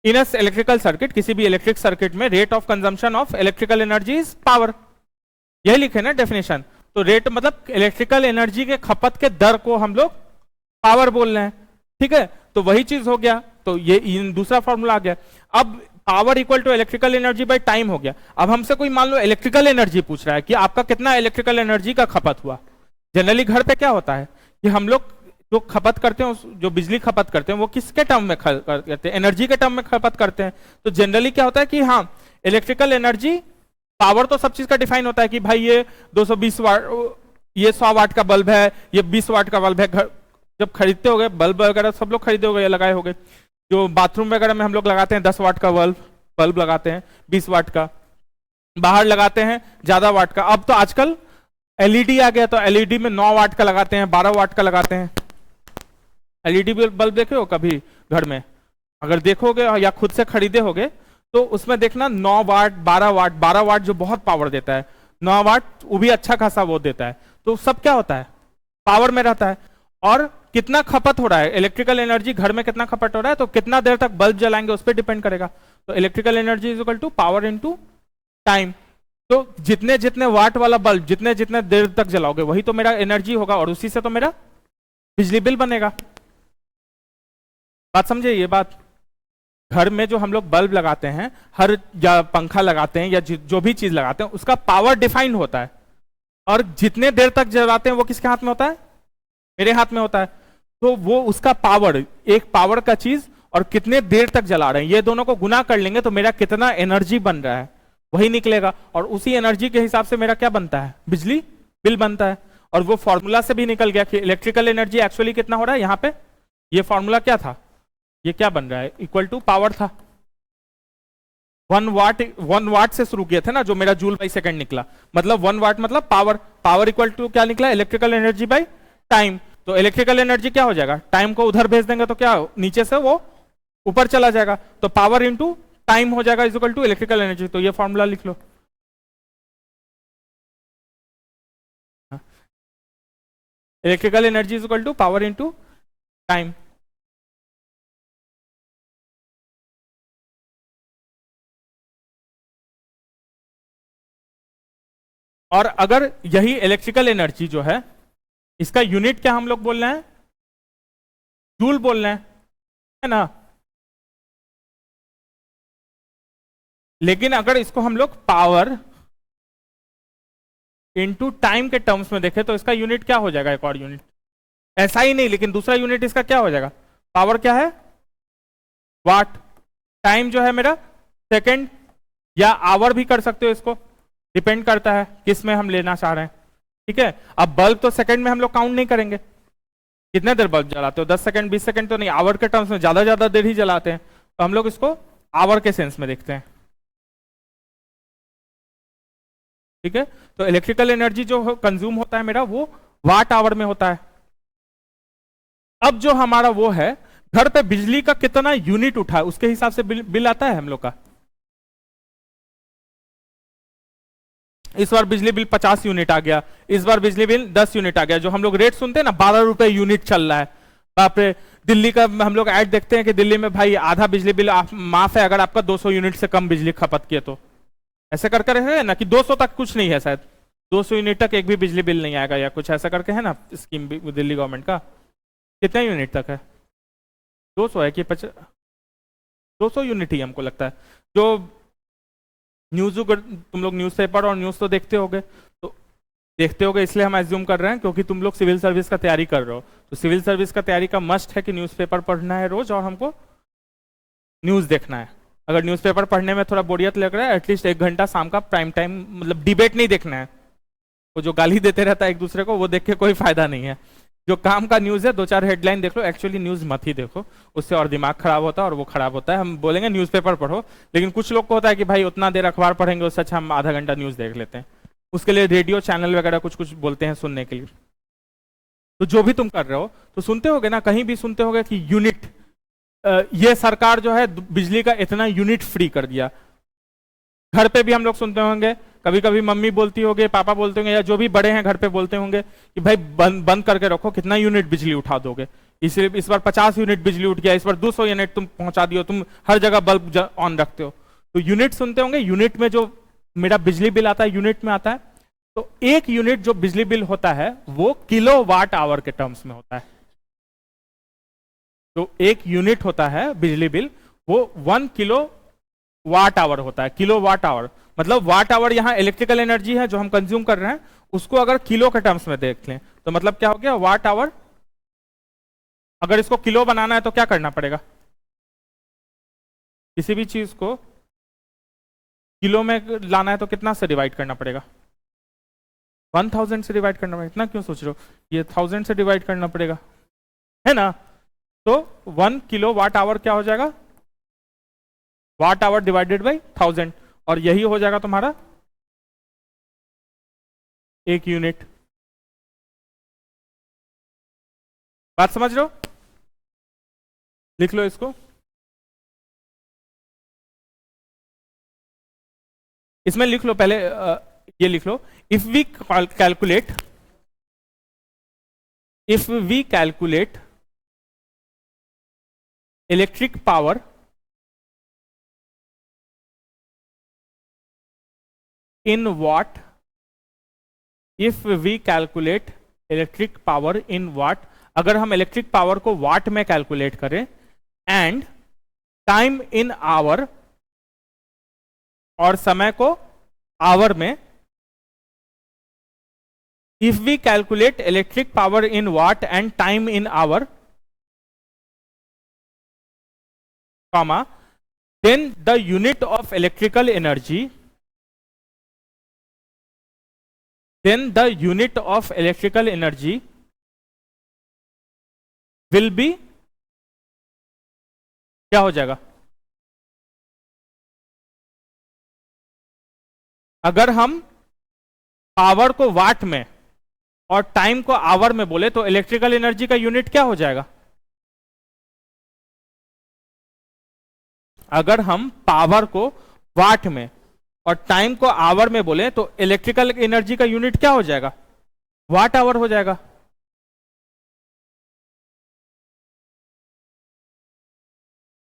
in a electrical circuit, किसी भी इलेक्ट्रिक सर्किट में rate of consumption of electrical energy is power, यही लिखे ना डेफिनेशन। तो रेट मतलब इलेक्ट्रिकल एनर्जी के खपत के दर को हम लोग पावर बोल रहे हैं, ठीक है। तो वही चीज हो गया, तो ये दूसरा फॉर्मूला आ गया। अब power equal to electrical energy by time हो गया। अब हमसे कोई मान लो इलेक्ट्रिकल एनर्जी पूछ रहा है कि आपका कितना इलेक्ट्रिकल एनर्जी का खपत हुआ। जनरली घर पे क्या होता है कि हम लोग जो खपत करते हैं, जो बिजली खपत करते हैं, वो किसके टर्म में करते हैं, एनर्जी के टर्म में खपत करते हैं। तो जनरली क्या होता है कि हाँ, इलेक्ट्रिकल एनर्जी, पावर तो सब चीज का डिफाइन होता है कि भाई ये 220 वाट, ये 100 वाट का बल्ब है, ये 20 वाट का बल्ब है। घर जब खरीदते हो गए बल्ब वगैरह सब लोग खरीदे हो गए, लगाए हो गए। जो बाथरूम वगैरह में हम लोग लगाते हैं 10 वाट का बल्ब लगाते हैं, 20 वाट का, बाहर लगाते हैं ज्यादा वाट का। अब तो आजकल एलईडी आ गया, तो एलईडी में 9 वाट का लगाते हैं, 12 वाट का लगाते हैं। एलईडी बल्ब देखे हो कभी घर में, अगर देखोगे या खुद से खरीदे होगे तो उसमें देखना 9 वाट 12 वाट, 12 वाट जो बहुत पावर देता है, 9 वाट वो भी अच्छा खासा वो देता है। तो सब क्या होता है, पावर में रहता है। और कितना खपत हो रहा है इलेक्ट्रिकल एनर्जी घर में, कितना खपत हो रहा है, तो कितना देर तक बल्ब जलाएंगे उस पर डिपेंड करेगा। तो electrical energy is equal to power into time. तो जितने जितने वाट वाला बल्ब जितने जितने देर तक जलाओगे वही तो मेरा एनर्जी होगा, और उसी से तो मेरा बिजली बिल बनेगा। बात समझे ये बात। घर में जो हम लोग बल्ब लगाते हैं, हर या पंखा लगाते हैं या जो भी चीज लगाते हैं, उसका पावर डिफाइंड होता है, और जितने देर तक जलाते हैं वो किसके हाथ में होता है, मेरे हाथ में होता है। तो वो उसका पावर, एक पावर का चीज और कितने देर तक जला रहे हैं, ये दोनों को गुना कर लेंगे तो मेरा कितना एनर्जी बन रहा है वही निकलेगा, और उसी एनर्जी के हिसाब से मेरा क्या बनता है, बिजली बिल बनता है। और वो फॉर्मूला से भी निकल गया कि इलेक्ट्रिकल एनर्जी एक्चुअली कितना हो रहा है। यहाँ पे ये फॉर्मूला क्या था, ये क्या बन रहा है, इक्वल टू पावर था। 1 वाट से शुरू किए थे ना, जो मेरा जूल बाई सेकंड निकला, मतलब 1 वाट मतलब पावर, पावर इक्वल टू क्या निकला, इलेक्ट्रिकल एनर्जी बाई टाइम। तो इलेक्ट्रिकल एनर्जी क्या हो जाएगा, टाइम को उधर भेज देंगे तो क्या नीचे से वो ऊपर चला जाएगा, तो पावर इंटू टाइम हो जाएगा is equal to electrical energy. तो ये फॉर्मूला लिख लो, electrical energy is equal to power into time. और अगर यही इलेक्ट्रिकल एनर्जी जो है, इसका यूनिट क्या हम लोग बोल रहे हैं, जूल बोल रहे हैं, है ना। लेकिन अगर इसको हम लोग पावर इनटू टाइम के टर्म्स में देखें तो इसका यूनिट क्या हो जाएगा, एक और यूनिट, ऐसा ही नहीं लेकिन दूसरा यूनिट इसका क्या हो जाएगा, पावर क्या है, वाट, टाइम जो है मेरा सेकंड या आवर भी कर सकते हो इसको, डिपेंड करता है किस में हम लेना चाह रहे हैं, ठीक है। अब बल्ब तो सेकंड में हम लोग काउंट नहीं करेंगे, कितने देर बल्ब जलाते हो, 10 सेकंड 20 सेकंड तो नहीं, आवर के टर्म्स में ज्यादा देर ही जलाते हैं, तो हम लोग इसको आवर के सेंस में देखते हैं, ठीक है। तो इलेक्ट्रिकल एनर्जी जो कंज्यूम होता है मेरा वो वाट आवर में होता है। अब जो हमारा वो है घर पे बिजली का कितना यूनिट उठा है उसके हिसाब से बिल आता है हम लोग का। इस बार बिजली बिल 50 यूनिट आ गया, इस बार बिजली बिल 10 यूनिट आ गया। जो हम लोग रेट सुनते हैं ना 12 रुपए यूनिट चल रहा है, बाप रे, दिल्ली का हम लोग ऐड देखते हैं कि दिल्ली में भाई आधा बिजली बिल माफ है अगर आपका 200 यूनिट से कम बिजली खपत किए तो। ऐसे कर कर है ना कि 200 तक कुछ नहीं है, शायद 200 यूनिट तक एक भी बिजली बिल नहीं आएगा या कुछ ऐसा करके है ना स्कीम दिल्ली गवर्नमेंट का। कितने यूनिट तक है? 200 है कि 200 यूनिट ही हमको लगता है। जो न्यूज, तुम लोग न्यूज़पेपर और न्यूज़ तो देखते होगे, तो देखते होगे इसलिए हम एज्यूम कर रहे हैं क्योंकि तुम लोग सिविल सर्विस का तैयारी कर रहे हो, तो सिविल सर्विस का तैयारी का मस्ट है कि न्यूज़पेपर पढ़ना है रोज और हमको न्यूज़ देखना है। अगर न्यूज़पेपर पढ़ने में थोड़ा बोरियत लग रहा है, एटलीस्ट 1 घंटा शाम का प्राइम टाइम, मतलब डिबेट नहीं देखना है, वो जो गाली देते रहता है एक दूसरे को वो देख के कोई फायदा नहीं है। जो काम का न्यूज़ है 2-4 हेडलाइन देख लो, एक्चुअली न्यूज़ मत ही देखो, उससे और दिमाग खराब होता है और वो खराब होता है। हम बोलेंगे न्यूज़पेपर पढ़ो, लेकिन कुछ लोग को होता है कि भाई उतना देर अखबार पढ़ेंगे उससे अच्छा हम आधा घंटा न्यूज़ देख लेते हैं। उसके लिए रेडियो चैनल वगैरह कुछ कुछ बोलते हैं सुनने के लिए। तो जो भी तुम कर रहे हो तो सुनते होगे ना, कहीं भी सुनते होगे कि यूनिट, ये सरकार जो है बिजली का इतना यूनिट फ्री कर दिया। घर पे भी हम लोग सुनते होंगे, कभी कभी मम्मी बोलती होगी, पापा बोलते होंगे, या जो भी बड़े हैं घर पे बोलते होंगे कि भाई बंद करके रखो, कितना यूनिट बिजली उठा दोगे। इसलिए इस बार 50 यूनिट बिजली उठ गया, इस बार 200 यूनिट तुम पहुंचा दियो, तुम हर जगह बल्ब ऑन रखते हो। तो यूनिट सुनते होंगे, यूनिट में जो मेरा बिजली बिल आता है यूनिट में आता है। तो एक यूनिट जो बिजली बिल होता है वो किलोवाट आवर के टर्म्स में होता है। तो एक यूनिट होता है बिजली बिल वो 1 किलोवाट आवर होता है। किलोवाट आवर मतलब वाट आवर यहाँ इलेक्ट्रिकल एनर्जी है जो हम कंज्यूम कर रहे हैं, उसको अगर किलो के टर्म्स में देख लें तो मतलब क्या हो गया, वाट आवर। अगर इसको किलो बनाना है तो क्या करना पड़ेगा, किसी भी चीज को किलो में लाना है तो कितना से डिवाइड करना पड़ेगा, 1000 से डिवाइड करना पड़ेगा। इतना क्यों सोच रहे हो, ये 1000 से डिवाइड करना पड़ेगा, है ना। तो 1 किलो वाट आवर क्या हो जाएगा, वाट आवर डिवाइडेड बाई 1000, और यही हो जाएगा तुम्हारा एक यूनिट। बात समझ रहे हो? लिख लो इसको, इसमें लिख लो पहले, ये लिख लो, if we calculate electric power in watt, if we calculate electric power in watt, अगर हम इलेक्ट्रिक पावर को वाट में कैलकुलेट करें, एंड टाइम इन आवर, और समय को आवर में, if we calculate electric power in watt and time in hour, comma, then the unit of electrical energy, then the unit of electrical energy will be, क्या हो जाएगा, अगर हम power को वाट में और टाइम को आवर में बोले तो इलेक्ट्रिकल एनर्जी का यूनिट क्या हो जाएगा, अगर हम पावर को वाट में और टाइम को आवर में बोले तो इलेक्ट्रिकल एनर्जी का यूनिट क्या हो जाएगा, वाट आवर हो जाएगा।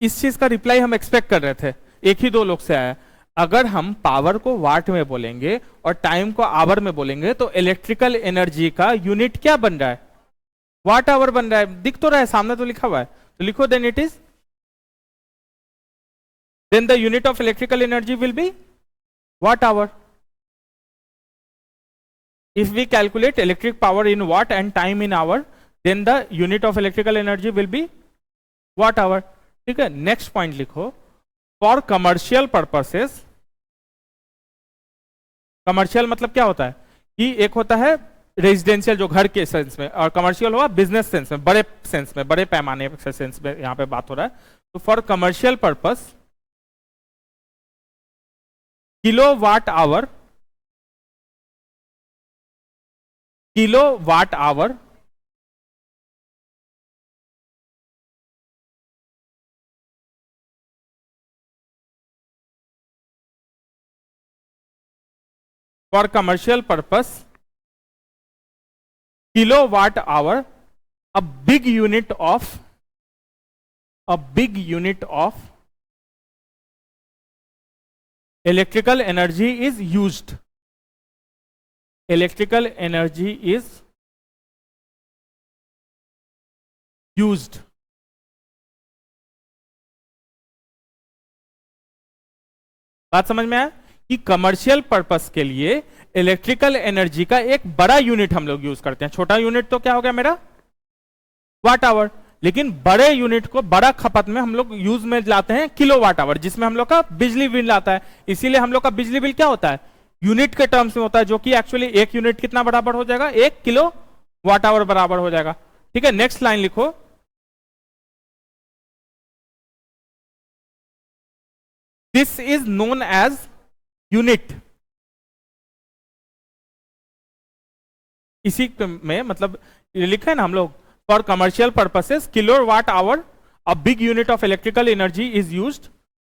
इस चीज का रिप्लाई हम एक्सपेक्ट कर रहे थे, एक ही 2 लोग से आया। अगर हम पावर को वाट में बोलेंगे और टाइम को आवर में बोलेंगे तो इलेक्ट्रिकल एनर्जी का यूनिट क्या बन रहा है, वाट आवर बन रहा है। दिख तो रहा है, सामने तो लिखा हुआ है, तो लिखो then it is, then the unit of electrical energy will be watt hour. If we calculate electric power in watt and time in hour, then the unit of electrical energy will be watt hour. ठीक है, next point लिखो, for commercial purposes. Commercial मतलब क्या होता है कि एक होता है रेजिडेंशियल जो घर के सेंस में, और कमर्शियल हुआ बिजनेस सेंस में, बड़े सेंस में, बड़े पैमाने सेंस में यहां पे बात हो रहा है। तो for commercial purpose kilowatt hour, kilowatt hour for commercial purpose, kilowatt hour a big unit of electrical energy is used. Electrical energy is used. बात समझ में आया कि कमर्शियल पर्पस के लिए इलेक्ट्रिकल एनर्जी का एक बड़ा यूनिट हम लोग यूज करते हैं. छोटा यूनिट तो क्या हो गया मेरा वाट आवर, लेकिन बड़े यूनिट को बड़ा खपत में हम लोग यूज में लाते हैं किलो वाट आवर, जिसमें हम लोग का बिजली बिल आता है. इसीलिए हम लोग का बिजली बिल क्या होता है यूनिट के टर्म्स में होता है, जो कि एक्चुअली एक यूनिट कितना बराबर हो जाएगा 1 किलो वाट आवर बराबर हो जाएगा. ठीक है, नेक्स्ट लाइन लिखो. This is known as unit. इसी में मतलब लिखा है ना हम लोग for commercial purposes kilo watt hour a big unit of electrical energy is used.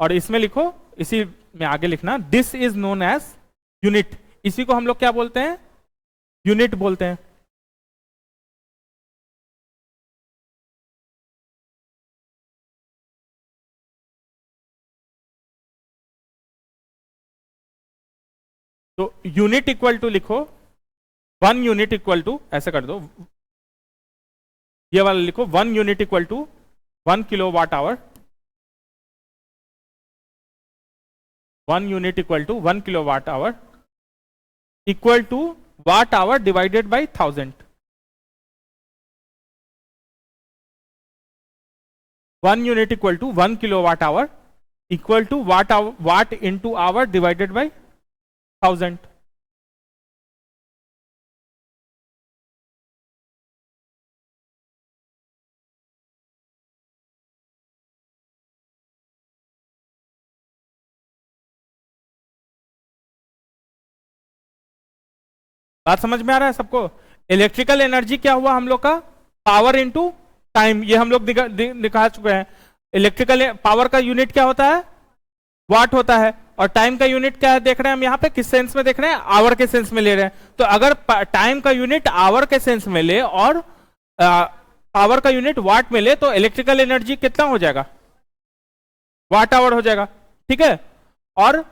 और इसमें लिखो, इसी में आगे लिखना this is known as unit. इसी को हम लोग क्या बोलते हैं यूनिट बोलते हैं. तो यूनिट इक्वल टू लिखो 1 यूनिट इक्वल टू, ऐसे कर दो ये वाला लिखो 1 unit equal to 1 kilo watt hour. 1 unit equal to 1 kilo watt hour equal to watt hour divided by 1000. 1 unit equal to 1 kilo watt hour equal to watt into hour divided by 1000. बात समझ में आ रहा है सबको. Electrical energy क्या हुआ हम लोग का पावर इंटू टाइम, ये हम लोग दिखा चुके हैं. इलेक्ट्रिकल पावर का यूनिट क्या होता है वाट होता है, और टाइम का यूनिट क्या है देख रहे हैं हम यहाँ पे किस सेंस में देख रहे हैं आवर के सेंस में ले रहे हैं. तो अगर टाइम का यूनिट आवर के सेंस में ले और पावर का यूनिट वाट में ले तो इलेक्ट्रिकल एनर्जी कितना हो जाएगा वाट आवर हो जाएगा. ठीक है, और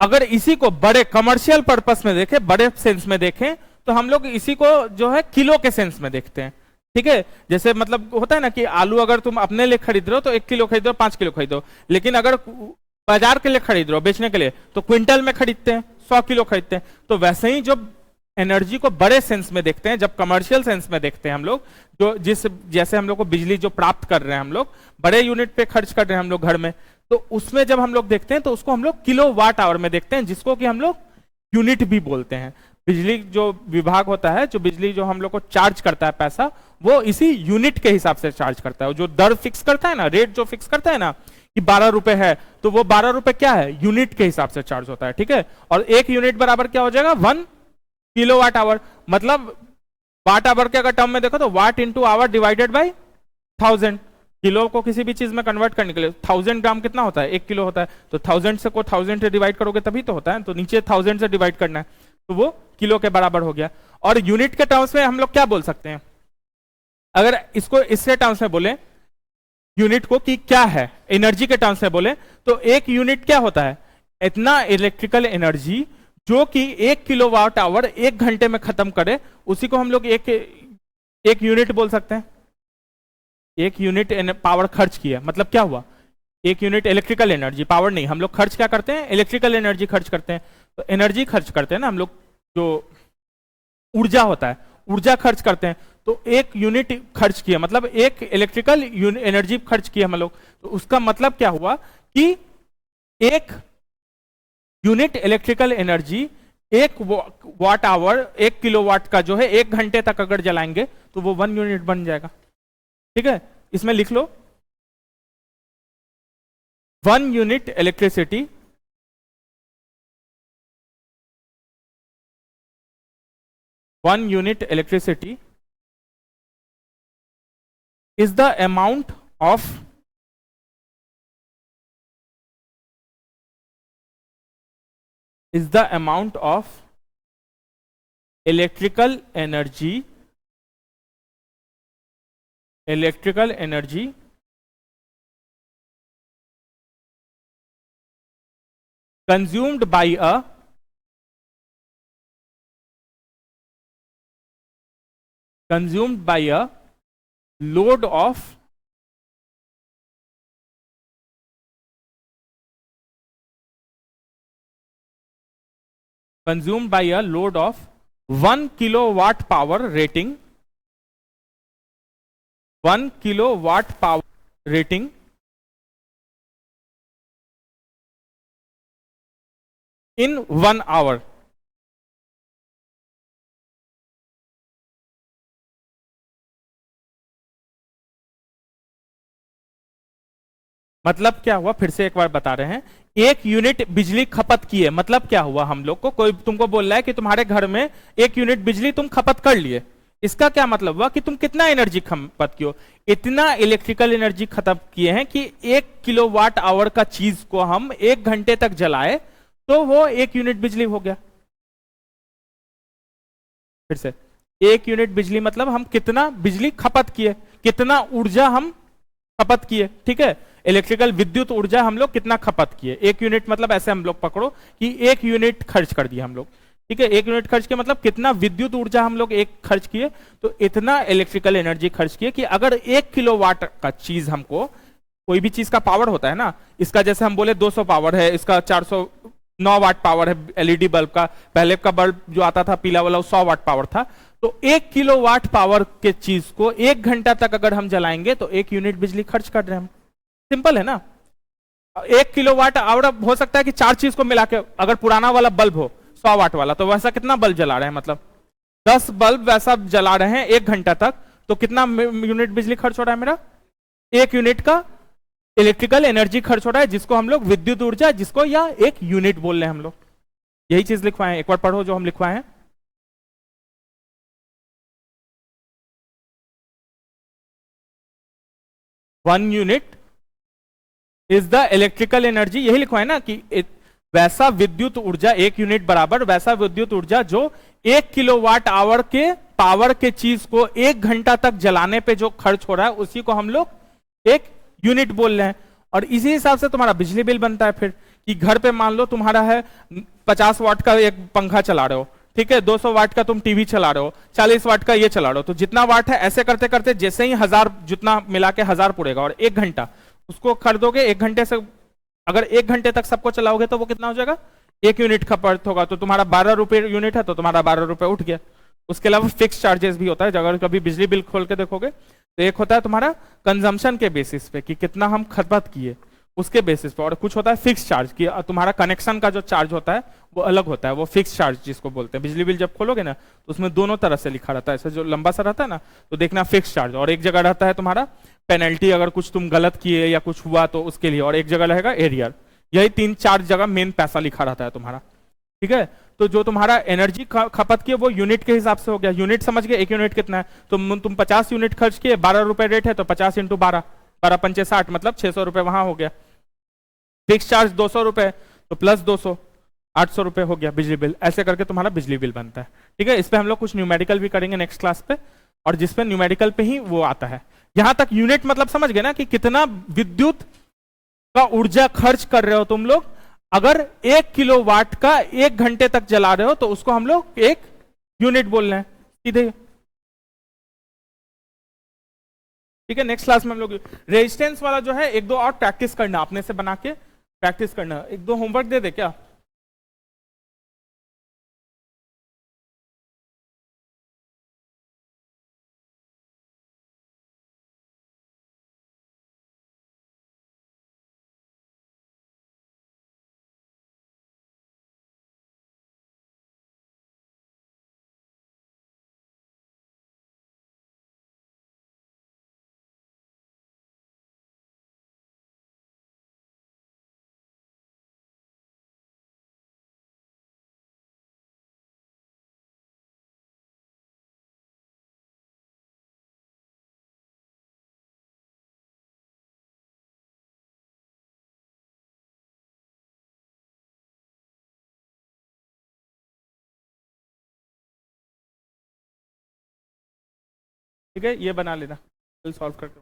अगर इसी को बड़े कमर्शियल पर्पस में देखें बड़े सेंस में देखें तो हम लोग इसी को जो है किलो के सेंस में देखते हैं. ठीक है, जैसे मतलब होता है ना कि आलू अगर तुम अपने लिए खरीद रहे हो तो 1 किलो खरीदो 5 किलो खरीदो, लेकिन अगर बाजार के लिए खरीद रहे हो बेचने के लिए तो क्विंटल में खरीदते हैं 100 किलो खरीदते हैं. तो वैसे ही जो एनर्जी को बड़े सेंस में देखते हैं, जब कमर्शियल सेंस में देखते हैं हम लोग, जो जैसे हम लोग को बिजली जो प्राप्त कर रहे हैं हम लोग बड़े यूनिट पे खर्च कर रहे हैं हम लोग घर में, तो उसमें जब हम लोग देखते हैं तो उसको हम लोग किलो वाट आवर में देखते हैं, जिसको कि हम लोग यूनिट भी बोलते हैं. बिजली जो विभाग होता है, जो बिजली जो हम लोग को चार्ज करता है पैसा, वो इसी यूनिट के हिसाब से चार्ज करता है. जो दर फिक्स करता है ना, रेट जो फिक्स करता है ना कि 12 रुपए है, तो वो 12 रुपए क्या है यूनिट के हिसाब से चार्ज होता है. ठीक है, और 1 यूनिट बराबर क्या हो जाएगा 1 किलो वाट आवर. मतलब वाट आवर के अगर टर्म में देखो तो watt into hour divided by 1000. Kilo को किसी भी चीज में कन्वर्ट करने के लिए 1000 ग्राम कितना होता है 1 किलो होता है, तो 1000 से को 1000 से डिवाइड करोगे तभी तो होता है, तो नीचे 1000 से डिवाइड करना है तो वो किलो के बराबर हो गया. और यूनिट के टर्म्स में हम लोग क्या बोल सकते हैं, अगर इसको इसके टर्म्स में बोले यूनिट को कि क्या है एनर्जी के टर्म्स में बोले तो 1 यूनिट क्या होता है इतना इलेक्ट्रिकल एनर्जी जो कि 1 किलोवाट आवर 1 घंटे में खत्म करे, उसी को हम लोग एक यूनिट बोल सकते हैं. 1 यूनिट पावर खर्च किया मतलब क्या हुआ 1 यूनिट इलेक्ट्रिकल एनर्जी, पावर नहीं, हम लोग खर्च क्या करते हैं इलेक्ट्रिकल एनर्जी खर्च करते हैं. तो एनर्जी खर्च करते हैं ना हम लोग, जो ऊर्जा होता है ऊर्जा खर्च करते हैं, तो 1 यूनिट खर्च किया मतलब 1 इलेक्ट्रिकल एनर्जी खर्च किया हम लोग. तो उसका मतलब क्या हुआ कि 1 unit electrical energy 1 watt hour 1 kilowatt का जो है 1 घंटे तक अगर जलाएंगे तो वो 1 यूनिट बन जाएगा. ठीक है, इसमें लिख लो 1 unit electricity is the amount of electrical energy electrical energy consumed by a load of consumed by a load of 1 kilowatt power rating, 1 kilowatt power rating in 1 hour. मतलब क्या हुआ, फिर से एक बार बता रहे हैं। एक यूनिट बिजली खपत की है, मतलब क्या हुआ, हम लोग को कोई तुमको बोल रहा है कि तुम्हारे घर में 1 यूनिट बिजली तुम खपत कर लिए। इसका क्या मतलब हुआ कि तुम कितना एनर्जी खपत किए हो, इतना इलेक्ट्रिकल एनर्जी खत्म किए हैं कि 1 किलोवाट आवर का चीज को हम 1 घंटे तक जलाए तो वो 1 यूनिट बिजली हो गया। फिर से, 1 यूनिट बिजली मतलब हम कितना बिजली खपत किए, कितना ऊर्जा हम खपत किए, ठीक है। इलेक्ट्रिकल विद्युत ऊर्जा हम लोग कितना खपत किए, 1 यूनिट मतलब ऐसे हम लोग पकड़ो कि 1 यूनिट खर्च कर दिया हम लोग, ठीक है। 1 यूनिट खर्च किया मतलब कितना विद्युत ऊर्जा हम लोग एक खर्च किए, तो इतना इलेक्ट्रिकल एनर्जी खर्च किए कि अगर 1 किलोवाट का चीज हमको, कोई भी चीज का पावर होता है ना, इसका जैसे हम बोले 200 पावर है, इसका 409 वाट पावर है एलईडी बल्ब का, पहले का बल्ब जो आता था पीला वाला 100 वाट पावर था। तो 1 किलोवाट पावर के चीज को 1 घंटा तक अगर हम जलाएंगे तो 1 यूनिट बिजली खर्च कर रहे हैं हम। सिंपल है ना। 1 किलोवाट आवर हो सकता है कि 4 चीज को मिला के, अगर पुराना वाला बल्ब हो 100 वाट वाला, तो वैसा कितना बल्ब जला रहे हैं, मतलब 10 बल्ब वैसा जला रहे हैं 1 घंटा तक, तो कितना यूनिट बिजली खर्च हो रहा है मेरा, 1 यूनिट का इलेक्ट्रिकल एनर्जी खर्च हो रहा है, जिसको हम लोग विद्युत ऊर्जा, जिसको या 1 यूनिट बोल रहे हैं हम लोग। यही चीज लिखवाए हैं, एक बार पढ़ो जो हम लिखवाए हैं। 1 unit is the electrical energy, यही लिखवाए ना कि वैसा विद्युत ऊर्जा, 1 यूनिट बराबर वैसा विद्युत ऊर्जा जो 1 किलोवाट आवर के पावर के चीज को 1 घंटा तक जलाने पे जो खर्च हो रहा है, उसी को हम लोग 1 यूनिट बोल रहे हैं। और इसी हिसाब से तुम्हारा बिजली बिल बनता है फिर, कि घर पे मान लो तुम्हारा है 50 वाट का एक पंखा चला रहे हो, ठीक है, 200 वाट का तुम टीवी चला रहे हो, 40 वाट का ये चला रहे हो, तो जितना वाट है ऐसे करते करते जैसे ही 1000, जितना मिला के 1000 पुड़ेगा, और 1 घंटा उसको खरीदोगे, 1 घंटे से अगर 1 घंटे तक सबको चलाओगे तो वो कितना हो जाएगा, 1 यूनिट खपत होगा, तो तुम्हारा 12 रुपए यूनिट है, तो तुम्हारा 12 रुपए उठ गया। उसके अलावा फिक्स चार्जेस भी होता है, अगर कभी बिजली बिल खोल के देखोगे तो एक होता है तुम्हारा कंजम्पशन के बेसिस पे कि कितना हम खपत किए, उसके बेसिस पे, और कुछ होता है फिक्स चार्ज कि तुम्हारा कनेक्शन का जो चार्ज होता है वो अलग होता है, वो फिक्स चार्ज जिसको बोलते हैं। बिजली बिल जब खोलोगे ना तो उसमें दोनों तरह से लिखा रहता है, ऐसे जो लंबा सा रहता है ना तो देखना फिक्स चार्ज, और एक जगह रहता है तुम्हारा पेनल्टी, अगर कुछ तुम गलत किए या कुछ हुआ तो उसके लिए, और एक जगह रहेगा एरियर। यही 3-4 जगह मेन पैसा लिखा रहता है तुम्हारा, ठीक है। तो जो तुम्हारा एनर्जी खपत की है वो यूनिट के हिसाब से हो गया, यूनिट समझ गए, 1 यूनिट कितना है, तो तुम 50 यूनिट खर्च किए, 12 रुपए रेट है, तो 50 इंटू 12, 12×5 = 60, मतलब 600 रुपए वहां हो गया। फिक्स चार्ज 200 रुपए, तो प्लस 200, 800 रुपए हो गया बिजली बिल। ऐसे करके तुम्हारा बिजली बिल बनता है, ठीक है। इस पे हम लोग कुछ न्यूमेरिकल भी करेंगे नेक्स्ट क्लास पे, और जिसपे न्यूमेरिकल पे ही वो आता है। यहां तक यूनिट मतलब समझ गए ना कि कितना विद्युत का ऊर्जा खर्च कर रहे हो तुम लोग। अगर 1 किलोवाट का 1 घंटे तक जला रहे हो तो उसको हम लोग 1 यूनिट बोल रहे हैं सीधे, ठीक है। नेक्स्ट क्लास में हम लोग रेजिस्टेंस वाला जो है 1-2 और प्रैक्टिस करना, अपने से बना के प्रैक्टिस करना। 1-2 होमवर्क दे दे क्या। ठीक है, ये बना लेना। कल सॉल्व करके।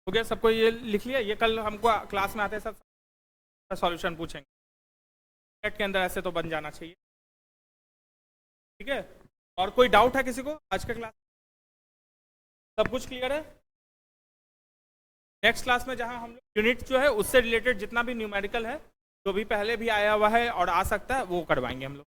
हो गया सबको, ये लिख लिया। ये कल हमको क्लास में आते सब सॉल्यूशन पूछेंगे, नेट के अंदर ऐसे तो बन जाना चाहिए। ठीक है, और कोई डाउट है किसी को आज के क्लास? सब कुछ क्लियर है? नेक्स्ट क्लास में जहां हम लोग यूनिट जो है उससे रिलेटेड जितना भी न्यूमेरिकल है, जो भी पहले भी आया हुआ है और आ सकता है, वो करवाएंगे हम लोग।